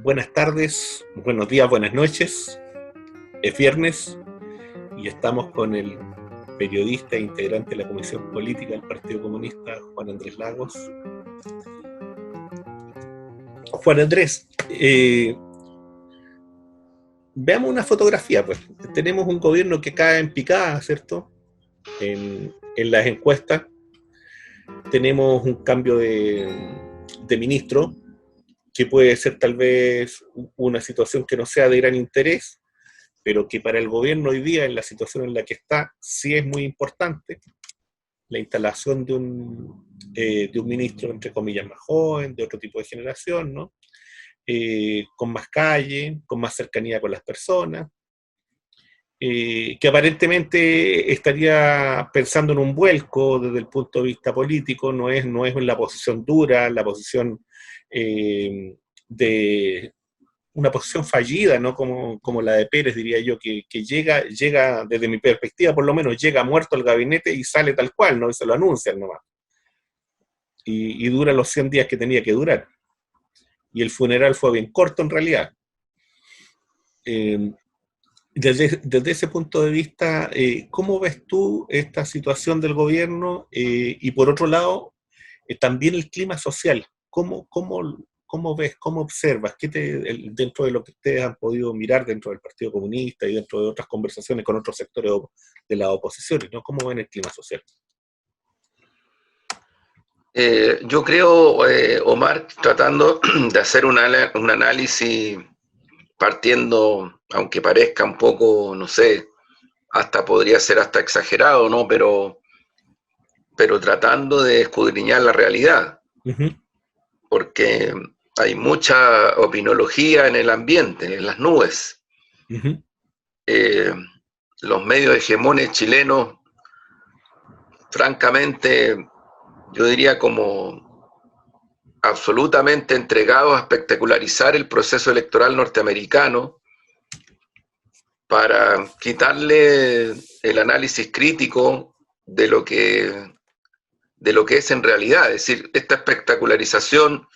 Buenas tardes, buenos días, buenas noches. Es viernes y estamos con el periodista e integrante de la Comisión Política del Partido Comunista, Juan Andrés Lagos. Juan Andrés, veamos una fotografía, pues. Tenemos un gobierno que cae en picada, ¿cierto? En las encuestas. Tenemos un cambio de ministro, que puede ser tal vez una situación que no sea de gran interés, pero que para el gobierno hoy día, en la situación en la que está, sí es muy importante la instalación de un ministro, entre comillas, más joven, de otro tipo de generación, ¿no? Con más calle, con más cercanía con las personas, que aparentemente estaría pensando en un vuelco desde el punto de vista político, no es la posición dura, la posición de una posición fallida, ¿no? Como la de Pérez, diría yo, que llega, desde mi perspectiva, por lo menos, llega muerto al gabinete y sale tal cual, ¿no? Y se lo anuncian nomás. Y dura los 100 días que tenía que durar. Y el funeral fue bien corto, en realidad. Desde ese punto de vista, ¿cómo ves tú esta situación del gobierno? Y por otro lado, también el clima social. ¿Cómo ves, cómo observas? Dentro de lo que ustedes han podido mirar dentro del Partido Comunista y dentro de otras conversaciones con otros sectores de las oposiciones, ¿no? ¿Cómo ven el clima social? Yo creo, Omar, tratando de hacer un análisis partiendo, aunque parezca un poco, no sé, hasta podría ser hasta exagerado, ¿no? Pero tratando de escudriñar la realidad, porque hay mucha opinología en el ambiente, en las nubes. Los medios hegemones chilenos, francamente, yo diría como absolutamente entregados a espectacularizar el proceso electoral norteamericano para quitarle el análisis crítico de lo que es en realidad. Es decir, esta espectacularización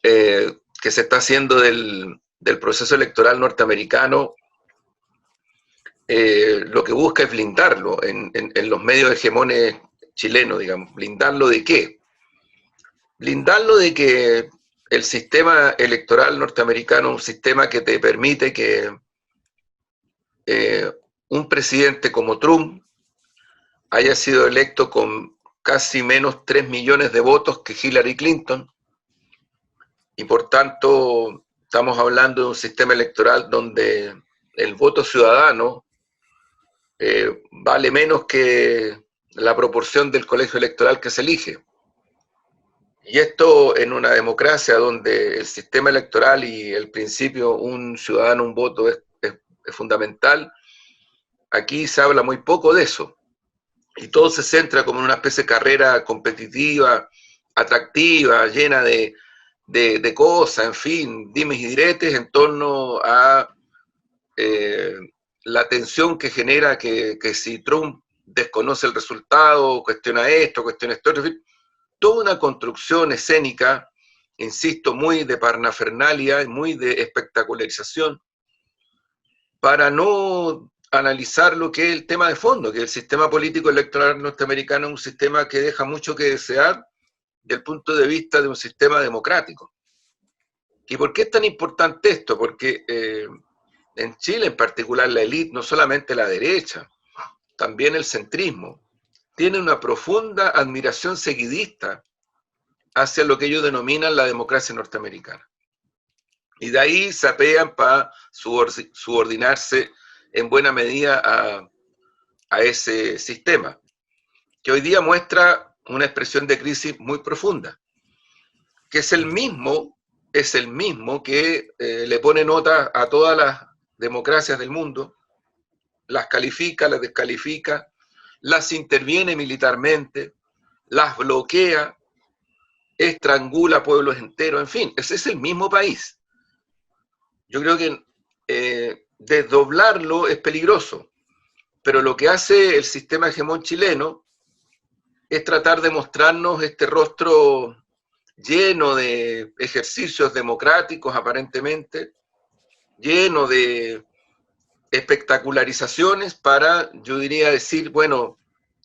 que se está haciendo del proceso electoral norteamericano, lo que busca es blindarlo en los medios hegemones chilenos, digamos. ¿Blindarlo de qué? Blindarlo de que el sistema electoral norteamericano es un sistema que te permite que un presidente como Trump haya sido electo con casi menos 3 millones de votos que Hillary Clinton, y por tanto estamos hablando de un sistema electoral donde el voto ciudadano vale menos que la proporción del colegio electoral que se elige. Y esto en una democracia donde el sistema electoral y el principio un ciudadano, un voto es fundamental, aquí se habla muy poco de eso. Y todo se centra como en una especie de carrera competitiva, atractiva, llena de cosas, en fin, dimes y diretes en torno a la tensión que genera que si Trump desconoce el resultado, cuestiona esto, en fin, toda una construcción escénica, insisto, muy de parnafernalia, muy de espectacularización, para no analizar lo que es el tema de fondo, que el sistema político electoral norteamericano es un sistema que deja mucho que desear desde el punto de vista de un sistema democrático. ¿Y por qué es tan importante esto? Porque en Chile en particular la élite, no solamente la derecha, también el centrismo, tiene una profunda admiración seguidista hacia lo que ellos denominan la democracia norteamericana. Y de ahí se apean para subordinarse en buena medida a ese sistema, que hoy día muestra una expresión de crisis muy profunda, que es el mismo que le pone nota a todas las democracias del mundo, las califica, las descalifica, las interviene militarmente, las bloquea, estrangula pueblos enteros, en fin, ese es el mismo país. Yo creo que desdoblarlo es peligroso, pero lo que hace el sistema hegemón chileno es tratar de mostrarnos este rostro lleno de ejercicios democráticos aparentemente, lleno de espectacularizaciones para, yo diría, decir, bueno,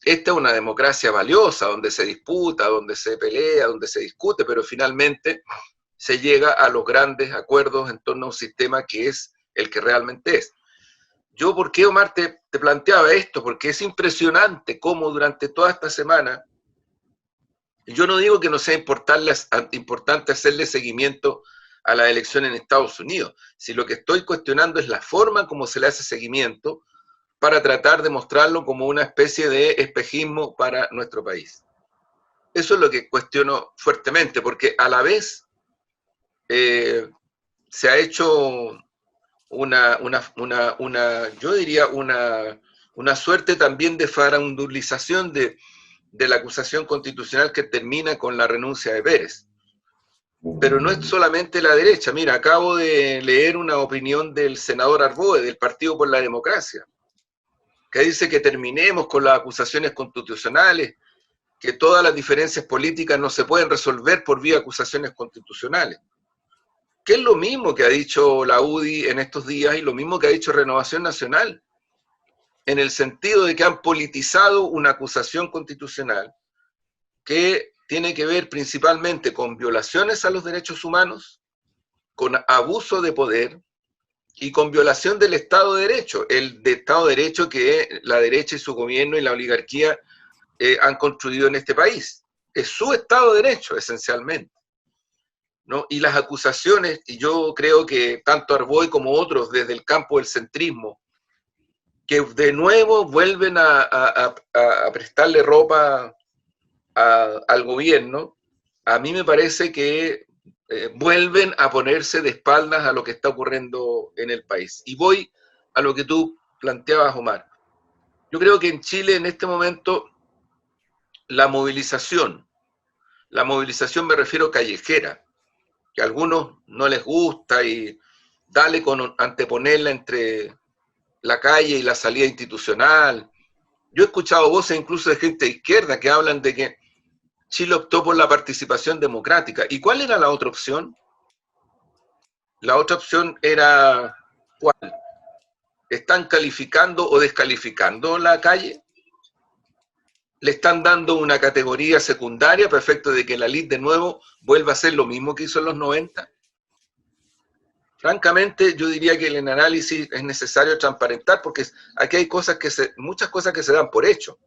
esta es una democracia valiosa, donde se disputa, donde se pelea, donde se discute, pero finalmente se llega a los grandes acuerdos en torno a un sistema que es el que realmente es. Yo, ¿por qué, Omar, te planteaba esto? Porque es impresionante cómo durante toda esta semana, yo no digo que no sea importante hacerle seguimiento a la elección en Estados Unidos, si lo que estoy cuestionando es la forma como se le hace seguimiento para tratar de mostrarlo como una especie de espejismo para nuestro país. Eso es lo que cuestiono fuertemente, porque a la vez se ha hecho yo diría una suerte también de farandulización de la acusación constitucional que termina con la renuncia de Pérez. Pero no es solamente la derecha. Mira, acabo de leer una opinión del senador Arboe, del Partido por la Democracia, que dice que terminemos con las acusaciones constitucionales, que todas las diferencias políticas no se pueden resolver por vía de acusaciones constitucionales. Que es lo mismo que ha dicho la UDI en estos días y lo mismo que ha dicho Renovación Nacional, en el sentido de que han politizado una acusación constitucional que tiene que ver principalmente con violaciones a los derechos humanos, con abuso de poder y con violación del Estado de Derecho, el de Estado de Derecho que la derecha y su gobierno y la oligarquía han construido en este país. Es su Estado de Derecho, esencialmente, ¿no? Y las acusaciones, y yo creo que tanto Arboe como otros desde el campo del centrismo, que de nuevo vuelven a prestarle ropa al gobierno, a mí me parece que vuelven a ponerse de espaldas a lo que está ocurriendo en el país. Y voy a lo que tú planteabas, Omar. Yo creo que en Chile en este momento la movilización me refiero callejera, que a algunos no les gusta y dale con anteponerla entre la calle y la salida institucional. Yo he escuchado voces incluso de gente de izquierda que hablan de que Chile optó por la participación democrática. ¿Y cuál era la otra opción? La otra opción era, ¿cuál? ¿Están calificando o descalificando la calle? ¿Le están dando una categoría secundaria para efecto de que la LID de nuevo vuelva a hacer lo mismo que hizo en los 90? Francamente, yo diría que en el análisis es necesario transparentar porque aquí hay muchas cosas que se dan por hecho,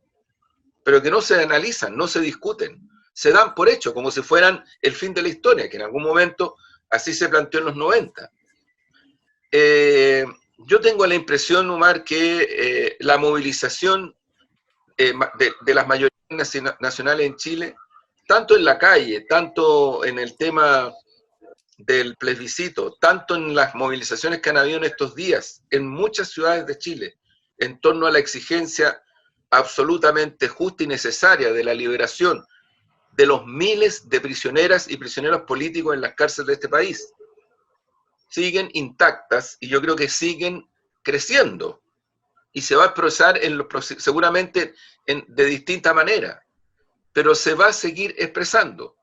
pero que no se analizan, no se discuten. Se dan por hecho, como si fueran el fin de la historia, que en algún momento así se planteó en los 90. Yo tengo la impresión, Omar, que la movilización de las mayorías nacionales en Chile, tanto en la calle, tanto en el tema del plebiscito, tanto en las movilizaciones que han habido en estos días, en muchas ciudades de Chile, en torno a la exigencia absolutamente justa y necesaria de la liberación de los miles de prisioneras y prisioneros políticos en las cárceles de este país, siguen intactas y yo creo que siguen creciendo y se va a expresar seguramente de distinta manera, pero se va a seguir expresando.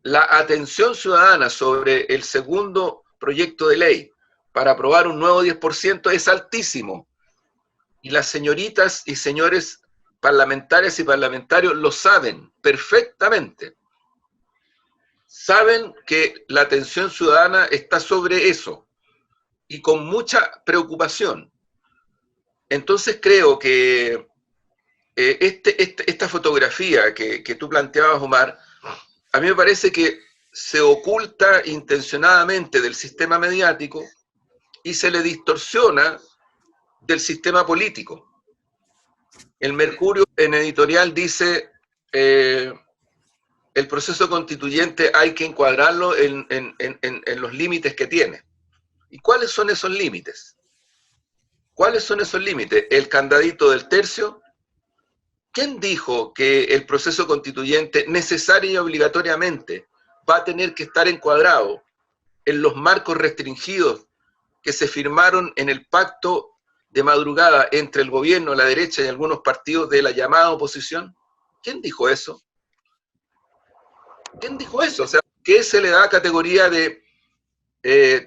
La atención ciudadana sobre el segundo proyecto de ley para aprobar un nuevo 10% es altísimo y las señoritas y señores parlamentarias y parlamentarios lo saben perfectamente. Saben que la atención ciudadana está sobre eso y con mucha preocupación. Entonces creo que esta fotografía que tú planteabas, Omar, a mí me parece que se oculta intencionadamente del sistema mediático y se le distorsiona del sistema político. El Mercurio en editorial dice, el proceso constituyente hay que encuadrarlo en los límites que tiene. ¿Y cuáles son esos límites? ¿Cuáles son esos límites? El candadito del tercio. ¿Quién dijo que el proceso constituyente necesaria y obligatoriamente va a tener que estar encuadrado en los marcos restringidos que se firmaron en el pacto de madrugada entre el gobierno, la derecha y algunos partidos de la llamada oposición? ¿Quién dijo eso? ¿Quién dijo eso? O sea, que se le da categoría de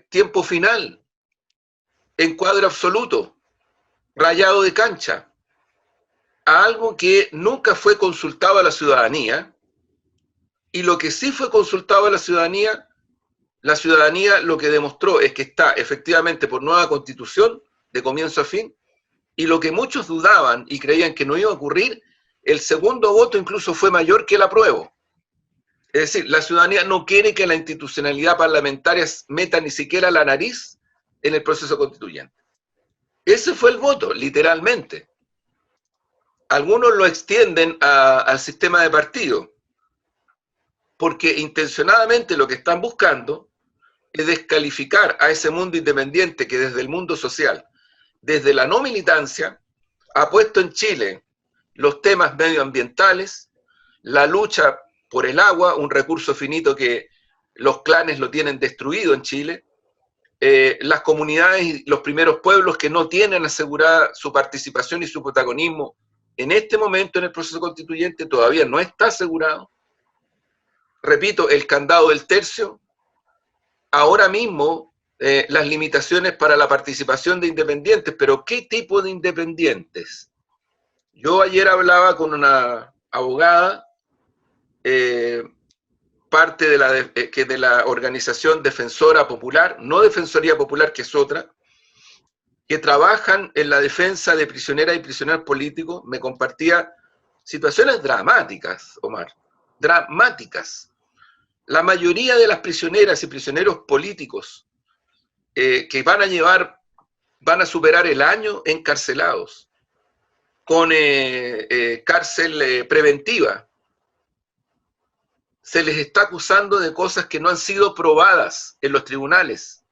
tiempo final, encuadro absoluto, rayado de cancha, a algo que nunca fue consultado a la ciudadanía, y lo que sí fue consultado a la ciudadanía lo que demostró es que está efectivamente por nueva constitución, de comienzo a fin, y lo que muchos dudaban y creían que no iba a ocurrir, el segundo voto incluso fue mayor que el apruebo. Es decir, la ciudadanía no quiere que la institucionalidad parlamentaria meta ni siquiera la nariz en el proceso constituyente. Ese fue el voto, literalmente. Algunos lo extienden al sistema de partido, porque intencionadamente lo que están buscando es descalificar a ese mundo independiente que desde el mundo social, desde la no militancia, ha puesto en Chile los temas medioambientales, la lucha por el agua, un recurso finito que los clanes lo tienen destruido en Chile, las comunidades y los primeros pueblos que no tienen asegurada su participación y su protagonismo en este momento en el proceso constituyente todavía no está asegurado. Repito, el candado del tercio, ahora mismo las limitaciones para la participación de independientes, pero ¿qué tipo de independientes? Yo ayer hablaba con una abogada, parte de la organización Defensora Popular, no Defensoría Popular, que es otra, que trabajan en la defensa de prisioneras y prisioneros políticos. Me compartía situaciones dramáticas, Omar, dramáticas. La mayoría de las prisioneras y prisioneros políticos que van a superar el año encarcelados, con cárcel preventiva, se les está acusando de cosas que no han sido probadas en los tribunales.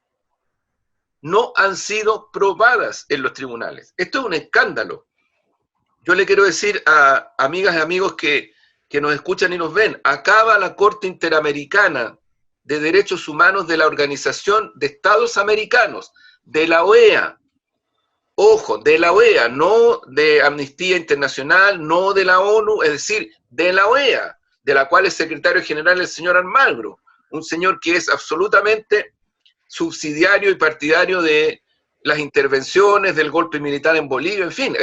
No han sido probadas en los tribunales. Esto es un escándalo. Yo le quiero decir a amigas y amigos que nos escuchan y nos ven, acaba la Corte Interamericana de Derechos Humanos de la Organización de Estados Americanos, de la OEA. Ojo, de la OEA, no de Amnistía Internacional, no de la ONU, es decir, de la OEA, de la cual es secretario general el señor Almagro, un señor que es absolutamente subsidiario y partidario de las intervenciones, del golpe militar en Bolivia, en fin.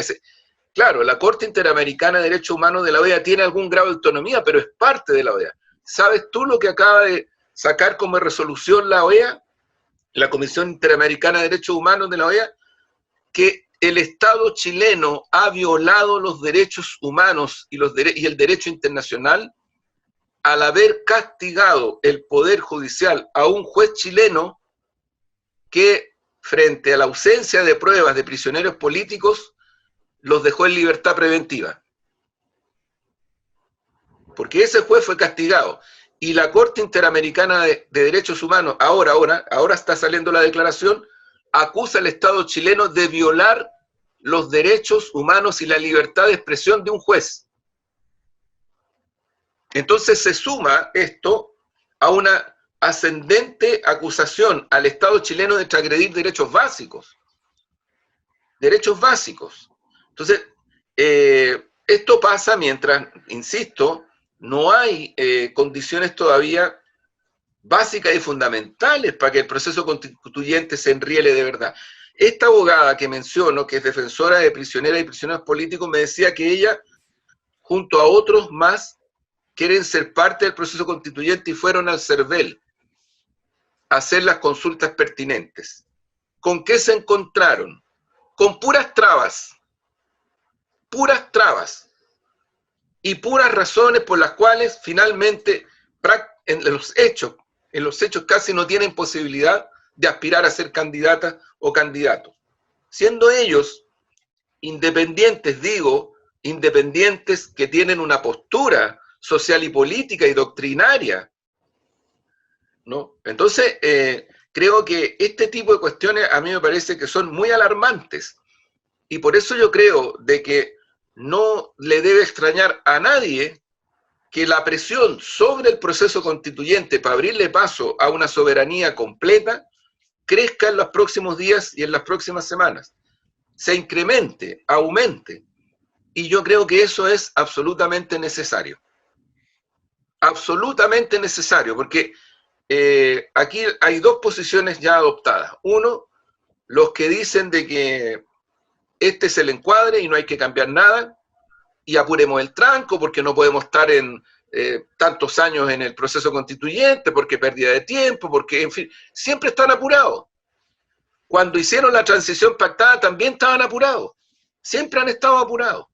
Claro, la Corte Interamericana de Derechos Humanos de la OEA tiene algún grado de autonomía, pero es parte de la OEA. ¿Sabes tú lo que acaba de sacar como resolución la OEA, la Comisión Interamericana de Derechos Humanos de la OEA? Que el Estado chileno ha violado los derechos humanos y el derecho internacional al haber castigado el Poder Judicial a un juez chileno que, frente a la ausencia de pruebas de prisioneros políticos, los dejó en libertad preventiva. Porque ese juez fue castigado. Y la Corte Interamericana de Derechos Humanos, ahora está saliendo la declaración, acusa al Estado chileno de violar los derechos humanos y la libertad de expresión de un juez. Entonces se suma esto a una ascendente acusación al Estado chileno de transgredir derechos básicos. Derechos básicos. Entonces, esto pasa mientras, insisto, no hay condiciones todavía básicas y fundamentales para que el proceso constituyente se enriele de verdad. Esta abogada que menciono, que es defensora de prisioneras y prisioneros políticos, me decía que ella, junto a otros más, quieren ser parte del proceso constituyente y fueron al CERVEL a hacer las consultas pertinentes. ¿Con qué se encontraron? Con puras trabas y puras razones por las cuales finalmente en los hechos casi no tienen posibilidad de aspirar a ser candidatas o candidatos. Siendo ellos independientes, independientes que tienen una postura social y política y doctrinaria, ¿no? Entonces, creo que este tipo de cuestiones a mí me parece que son muy alarmantes, y por eso yo creo de que no le debe extrañar a nadie que la presión sobre el proceso constituyente para abrirle paso a una soberanía completa crezca en los próximos días y en las próximas semanas, se incremente, aumente, y yo creo que eso es absolutamente necesario, porque aquí hay dos posiciones ya adoptadas. Uno, los que dicen de que este es el encuadre y no hay que cambiar nada, y apuremos el tranco porque no podemos estar en tantos años en el proceso constituyente, porque pérdida de tiempo, porque, en fin, siempre están apurados. Cuando hicieron la transición pactada también estaban apurados, siempre han estado apurados.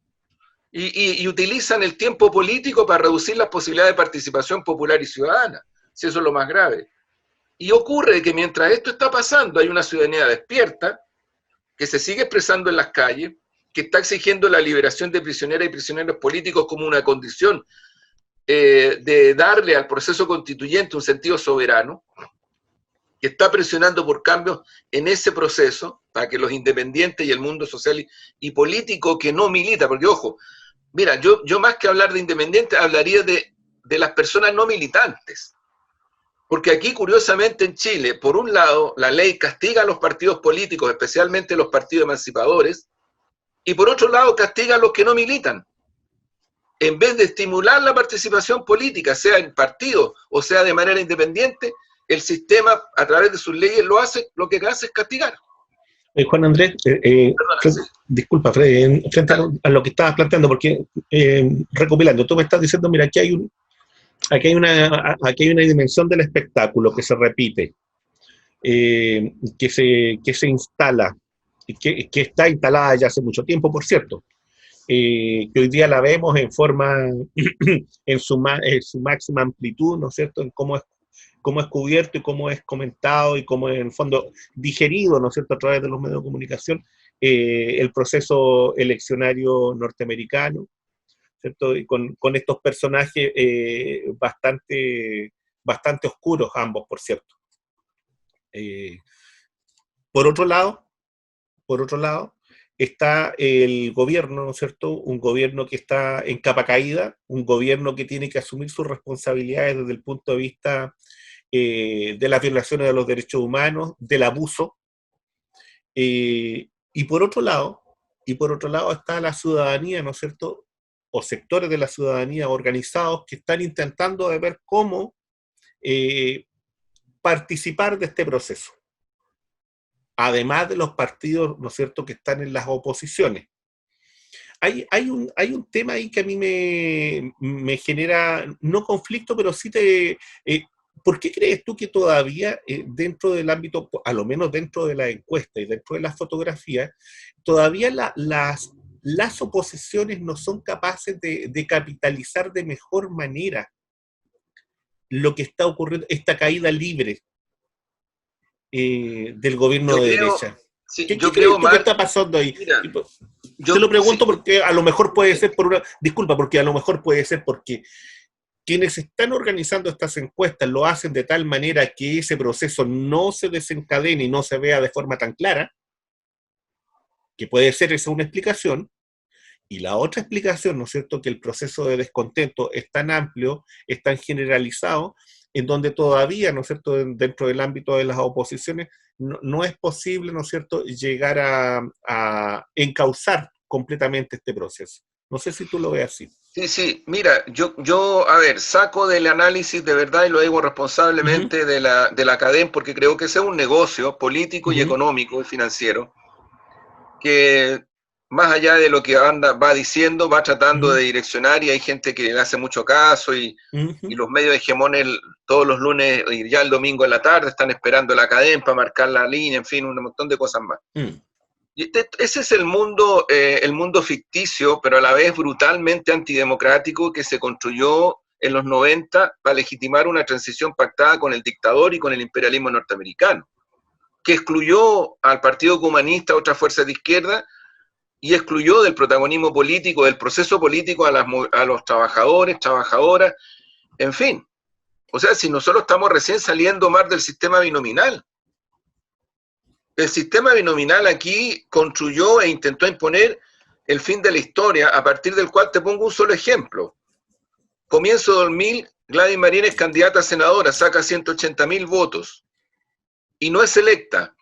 Y utilizan el tiempo político para reducir las posibilidades de participación popular y ciudadana, si eso es lo más grave. Y ocurre que mientras esto está pasando, hay una ciudadanía despierta, que se sigue expresando en las calles, que está exigiendo la liberación de prisioneras y prisioneros políticos como una condición de darle al proceso constituyente un sentido soberano, que está presionando por cambios en ese proceso, para que los independientes y el mundo social y político que no milita, porque ojo, mira, yo más que hablar de independientes, hablaría de las personas no militantes. Porque aquí, curiosamente, en Chile, por un lado, la ley castiga a los partidos políticos, especialmente los partidos emancipadores, y por otro lado, castiga a los que no militan. En vez de estimular la participación política, sea en partidos o sea de manera independiente, el sistema, a través de sus leyes, lo que hace es castigar. Juan Andrés, Sí. disculpa, Fred, frente a lo que estabas planteando, porque recopilando, tú me estás diciendo, mira, aquí hay una dimensión del espectáculo que se repite, que se instala, que está instalada ya hace mucho tiempo, por cierto, que hoy día la vemos en forma, en su máxima amplitud, ¿no es cierto?, en cómo es cubierto y cómo es comentado y cómo es, en el fondo, digerido, ¿no es cierto?, a través de los medios de comunicación, el proceso eleccionario norteamericano, ¿cierto? Y con estos personajes bastante oscuros, ambos, por cierto. Por otro lado, está el gobierno, ¿no es cierto? Un gobierno que está en capa caída, un gobierno que tiene que asumir sus responsabilidades desde el punto de vista de las violaciones de los derechos humanos, del abuso. Y por otro lado está la ciudadanía, ¿no es cierto? O sectores de la ciudadanía organizados que están intentando de ver cómo participar de este proceso. Además de los partidos, ¿no es cierto?, que están en las oposiciones. Hay un tema ahí que a mí me genera, no conflicto, pero sí ¿por qué crees tú que todavía dentro del ámbito, a lo menos dentro de la encuesta y dentro de las fotografías, todavía las oposiciones no son capaces de capitalizar de mejor manera lo que está ocurriendo, esta caída libre del gobierno de derecha? Sí, ¿Qué yo crees creo, tú que está pasando ahí? Mira, te lo pregunto porque a lo mejor puede ser porque a lo mejor puede ser porque quienes están organizando estas encuestas lo hacen de tal manera que ese proceso no se desencadene y no se vea de forma tan clara, que puede ser esa una explicación, y la otra explicación, ¿no es cierto?, que el proceso de descontento es tan amplio, es tan generalizado, en donde todavía, ¿no es cierto?, dentro del ámbito de las oposiciones, no es posible, ¿no es cierto?, llegar a encauzar completamente este proceso. No sé si tú lo ves así. Sí, mira, yo a ver, saco del análisis de verdad y lo digo responsablemente de la cadena, porque creo que ese es un negocio político y económico y financiero, que más allá de lo que va diciendo, va tratando de direccionar, y hay gente que le hace mucho caso, y los medios hegemones todos los lunes y ya el domingo en la tarde están esperando la cadena para marcar la línea, en fin, un montón de cosas más. Y ese es el mundo ficticio, pero a la vez brutalmente antidemocrático, que se construyó en los 90 para legitimar una transición pactada con el dictador y con el imperialismo norteamericano, que excluyó al Partido Comunista, a otras fuerzas de izquierda, y excluyó del protagonismo político, del proceso político a los trabajadores, trabajadoras, en fin. O sea, si nosotros estamos recién saliendo más del sistema binominal. El sistema binominal aquí construyó e intentó imponer el fin de la historia, a partir del cual te pongo un solo ejemplo. Comienzo 2000, Gladys Marín es candidata a senadora, saca 180.000 votos y no es electa.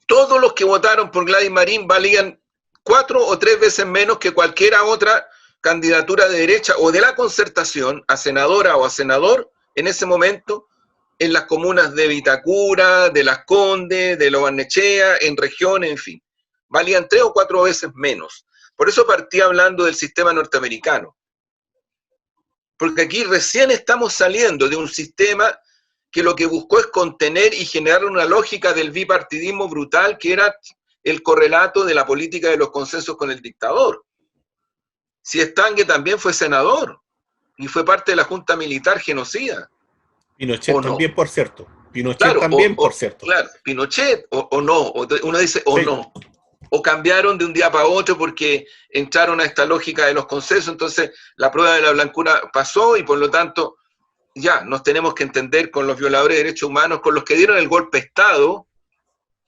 Todos los que votaron por Gladys Marín valían 4 o 3 veces menos que cualquier otra candidatura de derecha o de la Concertación a senadora o a senador en ese momento en las comunas de Vitacura, de Las Condes, de Lo Barnechea, en regiones, en fin. Valían 3 o 4 veces menos. Por eso partí hablando del sistema norteamericano. Porque aquí recién estamos saliendo de un sistema que lo que buscó es contener y generar una lógica del bipartidismo brutal que era el correlato de la política de los consensos con el dictador. Si Estangue también fue senador y fue parte de la junta militar genocida. Pinochet también, no, por cierto. Pinochet claro, también, por cierto. Claro, Pinochet o no, uno dice o sí. No. O cambiaron de un día para otro porque entraron a esta lógica de los consensos, entonces la prueba de la blancura pasó y por lo tanto ya nos tenemos que entender con los violadores de derechos humanos, con los que dieron el golpe de Estado,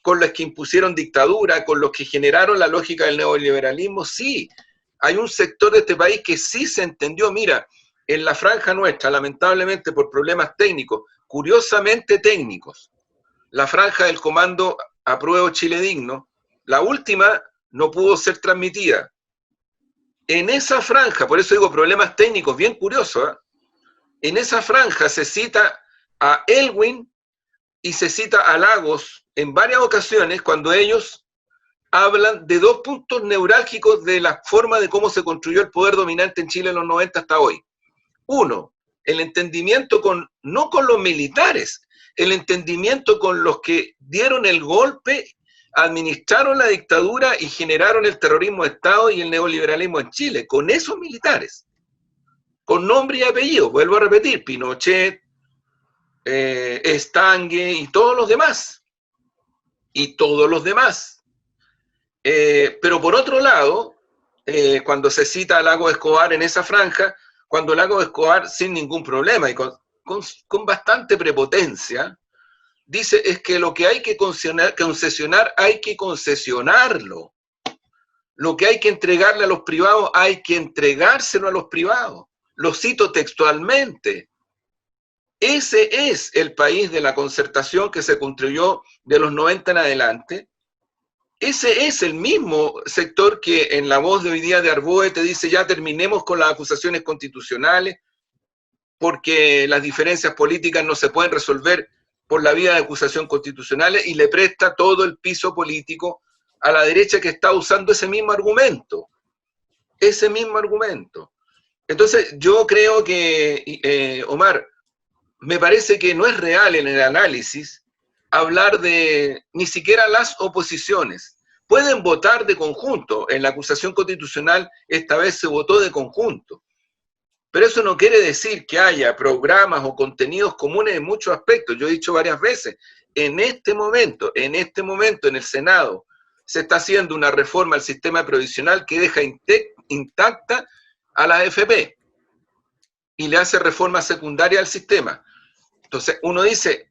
con los que impusieron dictadura, con los que generaron la lógica del neoliberalismo. Sí, hay un sector de este país que sí se entendió. Mira, en la franja nuestra, lamentablemente por problemas técnicos, curiosamente técnicos, la franja del comando Apruebo Chile Digno, la última no pudo ser transmitida. En esa franja, por eso digo problemas técnicos, bien curioso, ¿eh? En esa franja se cita a Elwin y se cita a Lagos en varias ocasiones cuando ellos hablan de 2 puntos neurálgicos de la forma de cómo se construyó el poder dominante en Chile en los 90 hasta hoy. Uno, el entendimiento no con los militares, el entendimiento con los que dieron el golpe, administraron la dictadura y generaron el terrorismo de Estado y el neoliberalismo en Chile, con esos militares, con nombre y apellido, vuelvo a repetir, Pinochet, Estangue y todos los demás. Pero por otro lado, cuando se cita a Lagos Escobar en esa franja, cuando Lagos Escobar sin ningún problema y con bastante prepotencia, dice es que lo que hay que concesionar hay que concesionarlo. Lo que hay que entregarle a los privados hay que entregárselo a los privados. Lo cito textualmente. Ese es el país de la concertación que se construyó de los 90 en adelante. Ese es el mismo sector que en la voz de hoy día de Arboe te dice ya terminemos con las acusaciones constitucionales porque las diferencias políticas no se pueden resolver por la vía de acusación constitucional y le presta todo el piso político a la derecha que está usando ese mismo argumento. Ese mismo argumento. Entonces yo creo que, Omar, me parece que no es real en el análisis hablar de ni siquiera las oposiciones. Pueden votar de conjunto. En la acusación constitucional esta vez se votó de conjunto. Pero eso no quiere decir que haya programas o contenidos comunes en muchos aspectos. Yo he dicho varias veces, en este momento en el Senado se está haciendo una reforma al sistema previsional que deja intacta a la AFP y le hace reforma secundaria al sistema. Entonces uno dice,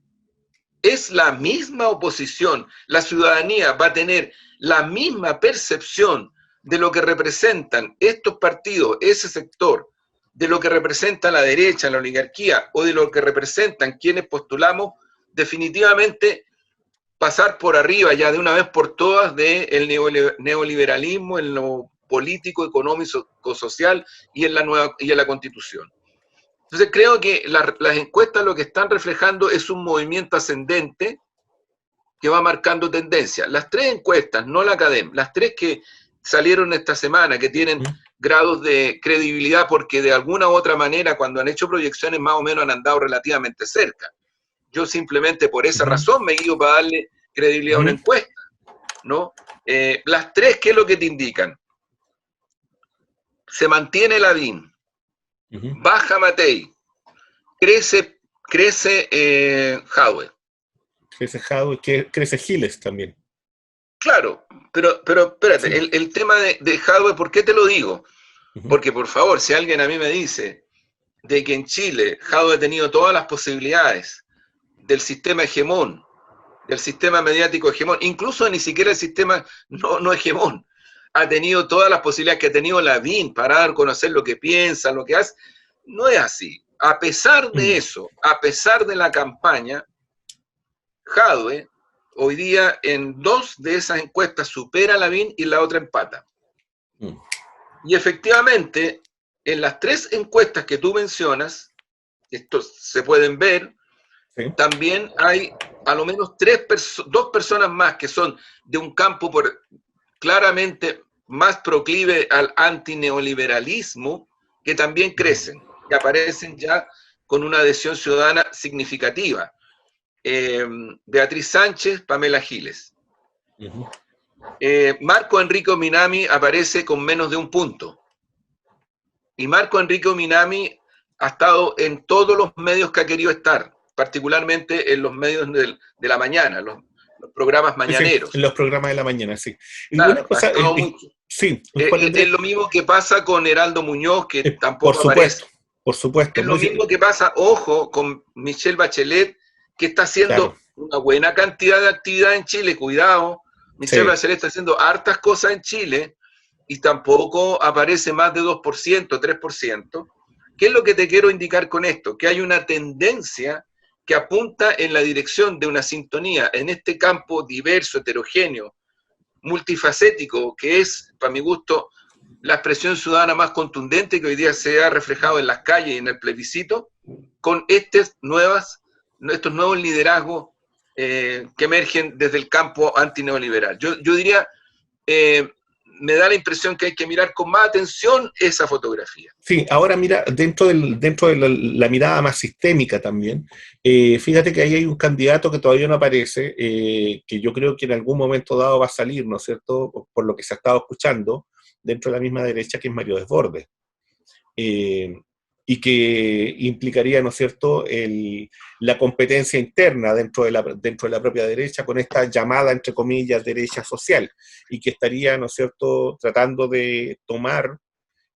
es la misma oposición, la ciudadanía va a tener la misma percepción de lo que representan estos partidos, ese sector, de lo que representa la derecha, la oligarquía, o de lo que representan quienes postulamos definitivamente pasar por arriba ya de una vez por todas del neoliberalismo en lo político, económico, social y en la Constitución. Entonces creo que las encuestas lo que están reflejando es un movimiento ascendente que va marcando tendencia. Las 3 encuestas, no la Academ, las 3 que salieron esta semana, que tienen grados de credibilidad porque de alguna u otra manera cuando han hecho proyecciones más o menos han andado relativamente cerca. Yo simplemente por esa razón me guío para darle credibilidad a una encuesta, ¿no? Las 3, ¿qué es lo que te indican? Se mantiene Lavín, baja Matei, crece Jadwe. Crece Jadwe, crece Giles también. Claro, pero espérate, sí. el tema de Jadwe, ¿por qué te lo digo? Porque por favor, si alguien a mí me dice de que en Chile Jadwe ha tenido todas las posibilidades del sistema hegemón, del sistema mediático hegemón, incluso ni siquiera el sistema no hegemón, ha tenido todas las posibilidades que ha tenido Lavín para dar a conocer lo que piensa, lo que hace, no es así. A pesar de eso, a pesar de la campaña, Jadwe hoy día en 2 de esas encuestas supera a Lavín y la otra empata. Y efectivamente, en las 3 encuestas que tú mencionas, estos se pueden ver, Sí. también hay a lo menos dos personas más que son de un campo claramente más proclive al antineoliberalismo, que también crecen, que aparecen ya con una adhesión ciudadana significativa. Beatriz Sánchez, Pamela Giles. Uh-huh. Marco Enrico Minami aparece con menos de un punto. Y Marco Enrico Minami ha estado en todos los medios que ha querido estar, particularmente en los medios de la mañana, los programas mañaneros. Sí, en los programas de la mañana, sí. Y claro, una cosa, mucho. sí, Es lo mismo que pasa con Heraldo Muñoz, que tampoco por supuesto, aparece. Por supuesto. Es lo mismo que pasa, ojo, con Michelle Bachelet, que está haciendo claro. una buena cantidad de actividad en Chile, cuidado. Michelle Bachelet está haciendo hartas cosas en Chile y tampoco aparece más de 2%, 3%. ¿Qué es lo que te quiero indicar con esto? Que hay una tendencia que apunta en la dirección de una sintonía en este campo diverso, heterogéneo, multifacético, que es, para mi gusto, la expresión ciudadana más contundente que hoy día se ha reflejado en las calles y en el plebiscito, con estos nuevos liderazgos que emergen desde el campo antineoliberal. Yo diría, me da la impresión que hay que mirar con más atención esa fotografía. Sí, ahora mira, dentro de la mirada más sistémica también, fíjate que ahí hay un candidato que todavía no aparece, que yo creo que en algún momento dado va a salir, ¿no es cierto?, por lo que se ha estado escuchando dentro de la misma derecha, que es Mario Desbordes. Y que implicaría, ¿no es cierto?, la competencia interna dentro de la propia derecha con esta llamada, entre comillas, derecha social, y que estaría, ¿no es cierto?, tratando de tomar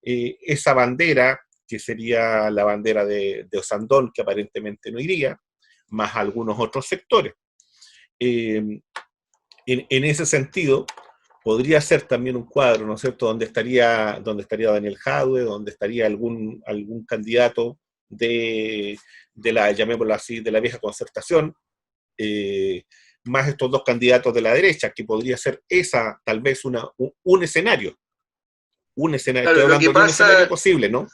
esa bandera, que sería la bandera de Osandón, que aparentemente no iría, más algunos otros sectores. En ese sentido, podría ser también un cuadro, ¿no es cierto?, donde estaría Daniel Jadue, donde estaría algún candidato de la, llamémoslo así, de la vieja concertación, más estos dos candidatos de la derecha, que podría ser esa, tal vez, un escenario. Claro, estoy hablando de un escenario posible, ¿no?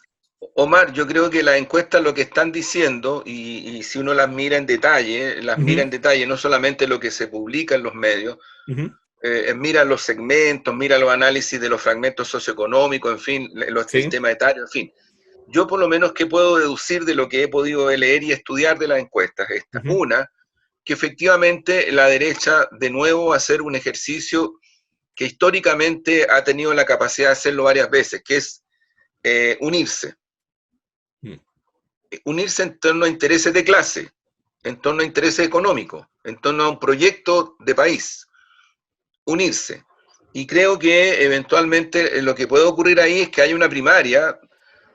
Omar, yo creo que las encuestas lo que están diciendo, y si uno las mira en detalle, mira en detalle, no solamente lo que se publica en los medios, mira los segmentos, mira los análisis de los fragmentos socioeconómicos, en fin, el tema etario, en fin. Yo por lo menos, ¿qué puedo deducir de lo que he podido leer y estudiar de las encuestas? Una, que efectivamente la derecha de nuevo va a hacer un ejercicio que históricamente ha tenido la capacidad de hacerlo varias veces, que es unirse. Unirse en torno a intereses de clase, en torno a intereses económicos, en torno a un proyecto de país. Unirse. Y creo que eventualmente lo que puede ocurrir ahí es que haya una primaria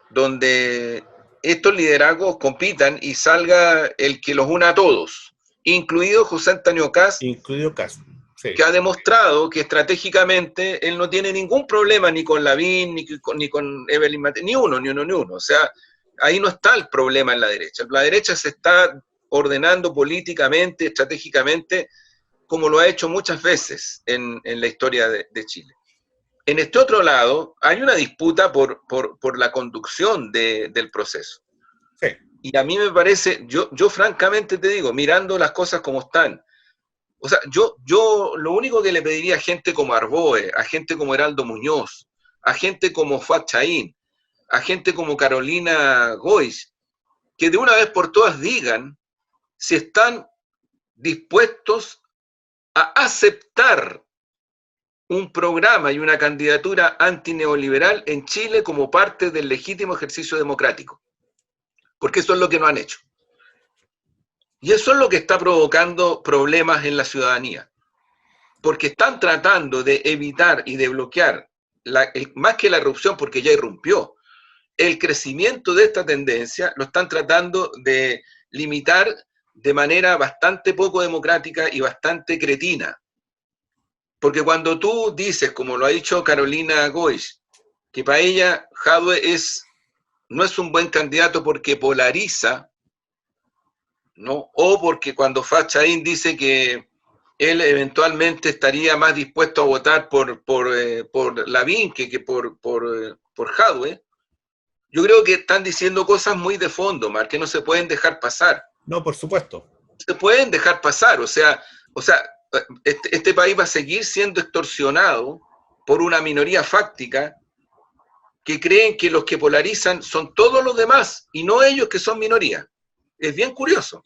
donde estos liderazgos compitan y salga el que los una a todos, incluido José Antonio Kast, sí, que ha demostrado que estratégicamente él no tiene ningún problema ni con Lavín, ni con Evelyn Matei, ni uno. O sea, ahí no está el problema en la derecha. La derecha se está ordenando políticamente, estratégicamente, como lo ha hecho muchas veces en la historia de Chile. En este otro lado, hay una disputa por la conducción del proceso. Sí. Y a mí me parece, yo francamente te digo, mirando las cosas como están, o sea, yo lo único que le pediría a gente como Arboe, a gente como Heraldo Muñoz, a gente como Fuad Chaín, a gente como Carolina Goich, que de una vez por todas digan si están dispuestos a aceptar un programa y una candidatura antineoliberal en Chile como parte del legítimo ejercicio democrático. Porque eso es lo que no han hecho. Y eso es lo que está provocando problemas en la ciudadanía. Porque están tratando de evitar y de bloquear, más que la erupción, porque ya irrumpió, el crecimiento de esta tendencia lo están tratando de limitar de manera bastante poco democrática y bastante cretina. Porque cuando tú dices, como lo ha dicho Carolina Goich, que para ella Jadwe no es un buen candidato porque polariza, ¿no? O porque cuando Fuad Chaín dice que él eventualmente estaría más dispuesto a votar por Lavín que por Jadwe, yo creo que están diciendo cosas muy de fondo, Mar, que no se pueden dejar pasar. No, por supuesto. Se pueden dejar pasar, o sea, este país va a seguir siendo extorsionado por una minoría fáctica que creen que los que polarizan son todos los demás y no ellos que son minoría. Es bien curioso.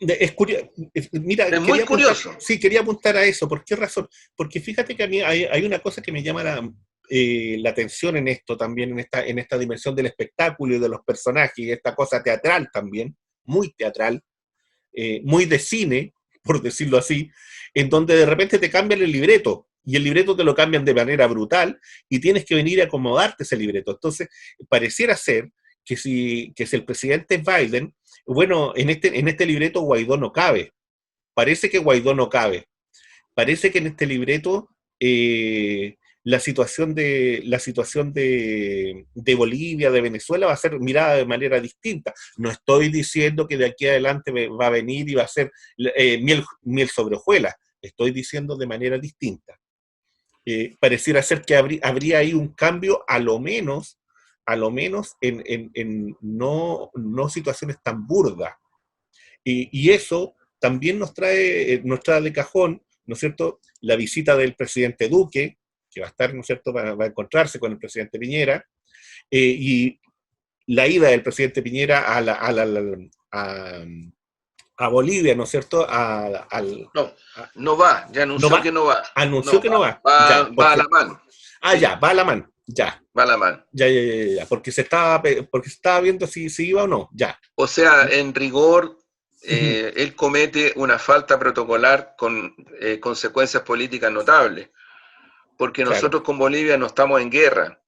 Mira, es muy curioso. Sí, quería apuntar a eso. ¿Por qué razón? Porque fíjate que a mí hay una cosa que me llama la atención en esto también, en esta dimensión del espectáculo y de los personajes, y esta cosa teatral también, muy teatral, muy de cine, por decirlo así, en donde de repente te cambian el libreto, y el libreto te lo cambian de manera brutal, y tienes que venir a acomodarte ese libreto. Entonces, pareciera ser que si el presidente Biden, bueno, en este libreto Guaidó no cabe, parece que Guaidó no cabe, parece que en este libreto la situación de Bolivia, de Venezuela, va a ser mirada de manera distinta. No estoy diciendo que de aquí adelante va a venir y va a ser miel sobre hojuelas, estoy diciendo de manera distinta. Pareciera ser que habría ahí un cambio, a lo menos en no situaciones tan burdas. Y eso también nos trae de cajón, ¿no es cierto?, la visita del presidente Duque, que va a estar, ¿no es cierto?, va a encontrarse con el presidente Piñera, y la ida del presidente Piñera a Bolivia, ¿no es cierto? No va, ya anunció que no va. Anunció que no va. Va a la mano. Ah, sí. Ya, va a la mano, ya. Va a la mano. Ya, porque se estaba viendo si iba o no, ya. O sea, en rigor, él comete una falta protocolar con consecuencias políticas notables, porque nosotros con Bolivia no estamos en guerra,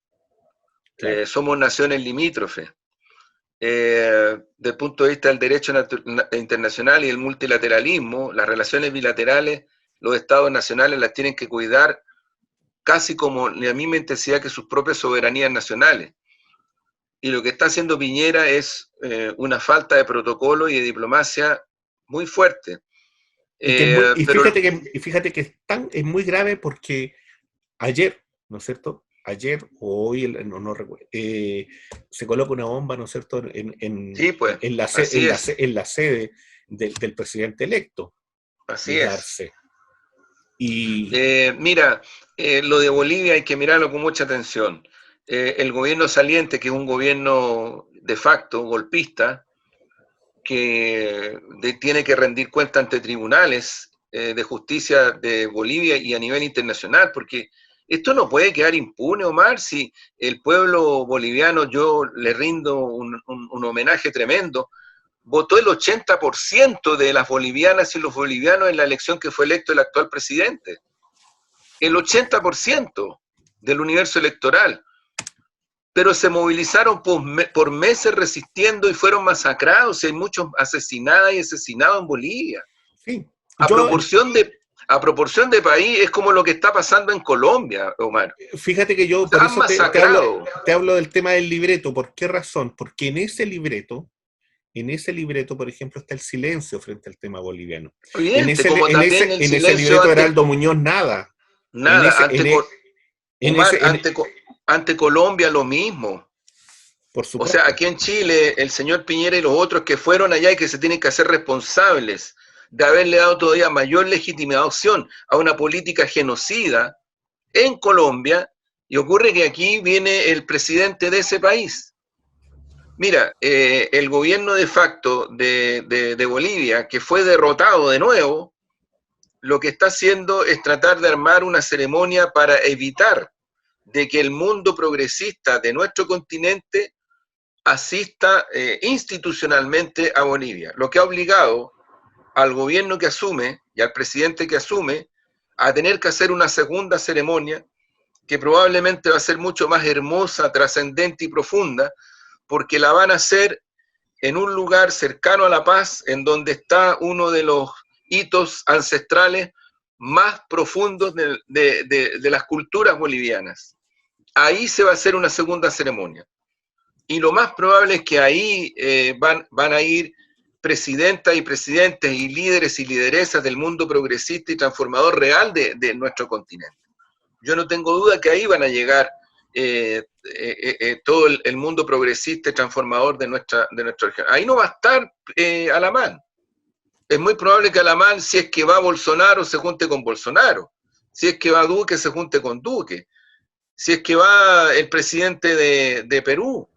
somos naciones limítrofes. Desde el punto de vista del derecho internacional y el multilateralismo, las relaciones bilaterales, los estados nacionales las tienen que cuidar casi como la misma intensidad que sus propias soberanías nacionales. Y lo que está haciendo Piñera es una falta de protocolo y de diplomacia muy fuerte. Fíjate que es muy grave porque ayer, ¿no es cierto?, ayer o hoy, no recuerdo, se coloca una bomba, ¿no es cierto?, en la sede del presidente electo. Así es. Mira, lo de Bolivia hay que mirarlo con mucha atención. El gobierno saliente, que es un gobierno de facto golpista, que tiene que rendir cuenta ante tribunales de justicia de Bolivia y a nivel internacional, porque esto no puede quedar impune, Omar, si el pueblo boliviano, yo le rindo un homenaje tremendo, votó el 80% de las bolivianas y los bolivianos en la elección que fue electo el actual presidente. El 80% del universo electoral. Pero se movilizaron por meses resistiendo y fueron masacrados. Hay muchos asesinadas y asesinados en Bolivia. Sí. A proporción de país es como lo que está pasando en Colombia, Omar. Fíjate que yo por eso te hablo del tema del libreto. ¿Por qué razón? Porque en ese libreto, por ejemplo, está el silencio frente al tema boliviano. Evidente, en ese libreto de Heraldo Muñoz, nada. Ante Colombia lo mismo. Por supuesto. O sea, aquí en Chile, el señor Piñera y los otros que fueron allá y que se tienen que hacer responsables de haberle dado todavía mayor legitimación a una política genocida en Colombia, y ocurre que aquí viene el presidente de ese país. Mira, el gobierno de facto de Bolivia, que fue derrotado de nuevo, lo que está haciendo es tratar de armar una ceremonia para evitar de que el mundo progresista de nuestro continente asista institucionalmente a Bolivia, lo que ha obligado al gobierno que asume y al presidente que asume a tener que hacer una segunda ceremonia que probablemente va a ser mucho más hermosa, trascendente y profunda, porque la van a hacer en un lugar cercano a La Paz, en donde está uno de los hitos ancestrales más profundos de las culturas bolivianas. Ahí se va a hacer una segunda ceremonia. Y lo más probable es que ahí van a ir presidentas y presidentes y líderes y lideresas del mundo progresista y transformador real de nuestro continente. Yo no tengo duda que ahí van a llegar todo el mundo progresista y transformador de nuestra región. Ahí no va a estar Alamán. Es muy probable que Alamán, si es que va Bolsonaro, se junte con Bolsonaro. Si es que va Duque, se junte con Duque. Si es que va el presidente de Perú.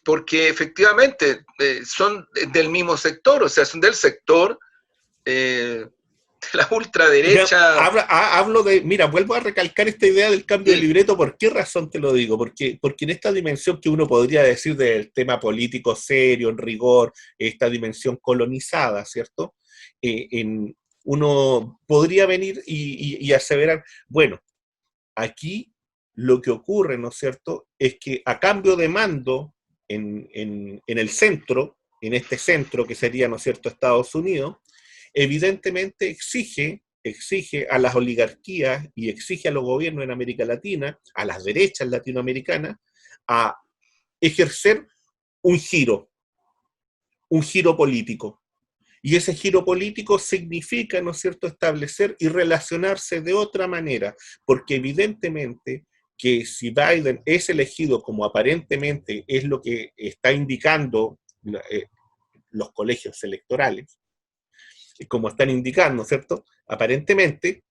Porque efectivamente son del mismo sector, o sea, son del sector de la ultraderecha. Hablo de, mira, vuelvo a recalcar esta idea del cambio de libreto. ¿Por qué razón te lo digo? Porque en esta dimensión que uno podría decir del tema político serio, en rigor, esta dimensión colonizada, ¿cierto? Uno podría venir y aseverar, bueno, aquí lo que ocurre, ¿no es cierto?, es que a cambio de mando en el centro, en este centro que sería, ¿no es cierto?, Estados Unidos, evidentemente exige a las oligarquías y exige a los gobiernos en América Latina, a las derechas latinoamericanas, a ejercer un giro político. Y ese giro político significa, ¿no es cierto?, establecer y relacionarse de otra manera, porque evidentemente que si Biden es elegido como aparentemente es lo que está indicando los colegios electorales, como están indicando, ¿cierto? Aparentemente,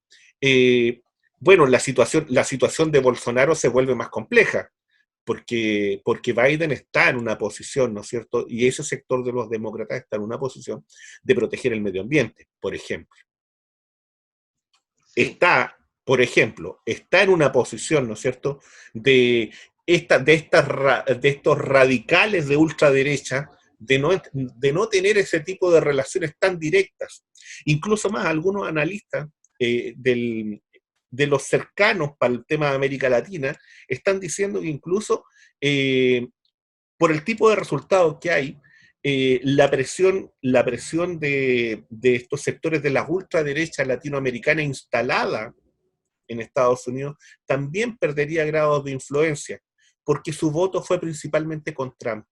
bueno, la situación de Bolsonaro se vuelve más compleja, porque Biden está en una posición, ¿no es cierto? Y ese sector de los demócratas está en una posición de proteger el medio ambiente, por ejemplo. Sí. Está en una posición, ¿no es cierto?, de estos radicales de ultraderecha, de no tener ese tipo de relaciones tan directas. Incluso más, algunos analistas de los cercanos para el tema de América Latina están diciendo que incluso por el tipo de resultados que hay, la presión de estos sectores de la ultraderecha latinoamericana instalada en Estados Unidos también perdería grados de influencia, porque su voto fue principalmente con Trump.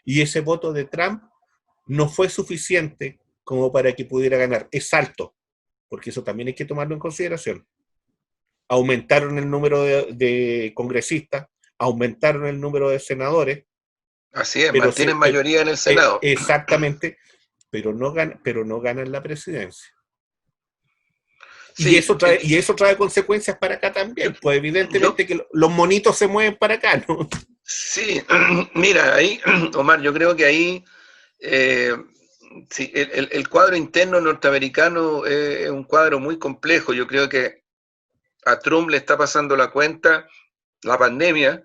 Y ese voto de Trump no fue suficiente como para que pudiera ganar. Es alto, porque eso también hay que tomarlo en consideración. Aumentaron el número de congresistas, aumentaron el número de senadores. Así es, mantienen mayoría en el Senado. Exactamente, pero no ganan la presidencia. Sí, y eso trae consecuencias para acá también, pues evidentemente que los monitos se mueven para acá, ¿no? Sí, mira, ahí, Omar, yo creo que ahí sí, el cuadro interno norteamericano es un cuadro muy complejo. Yo creo que a Trump le está pasando la cuenta la pandemia,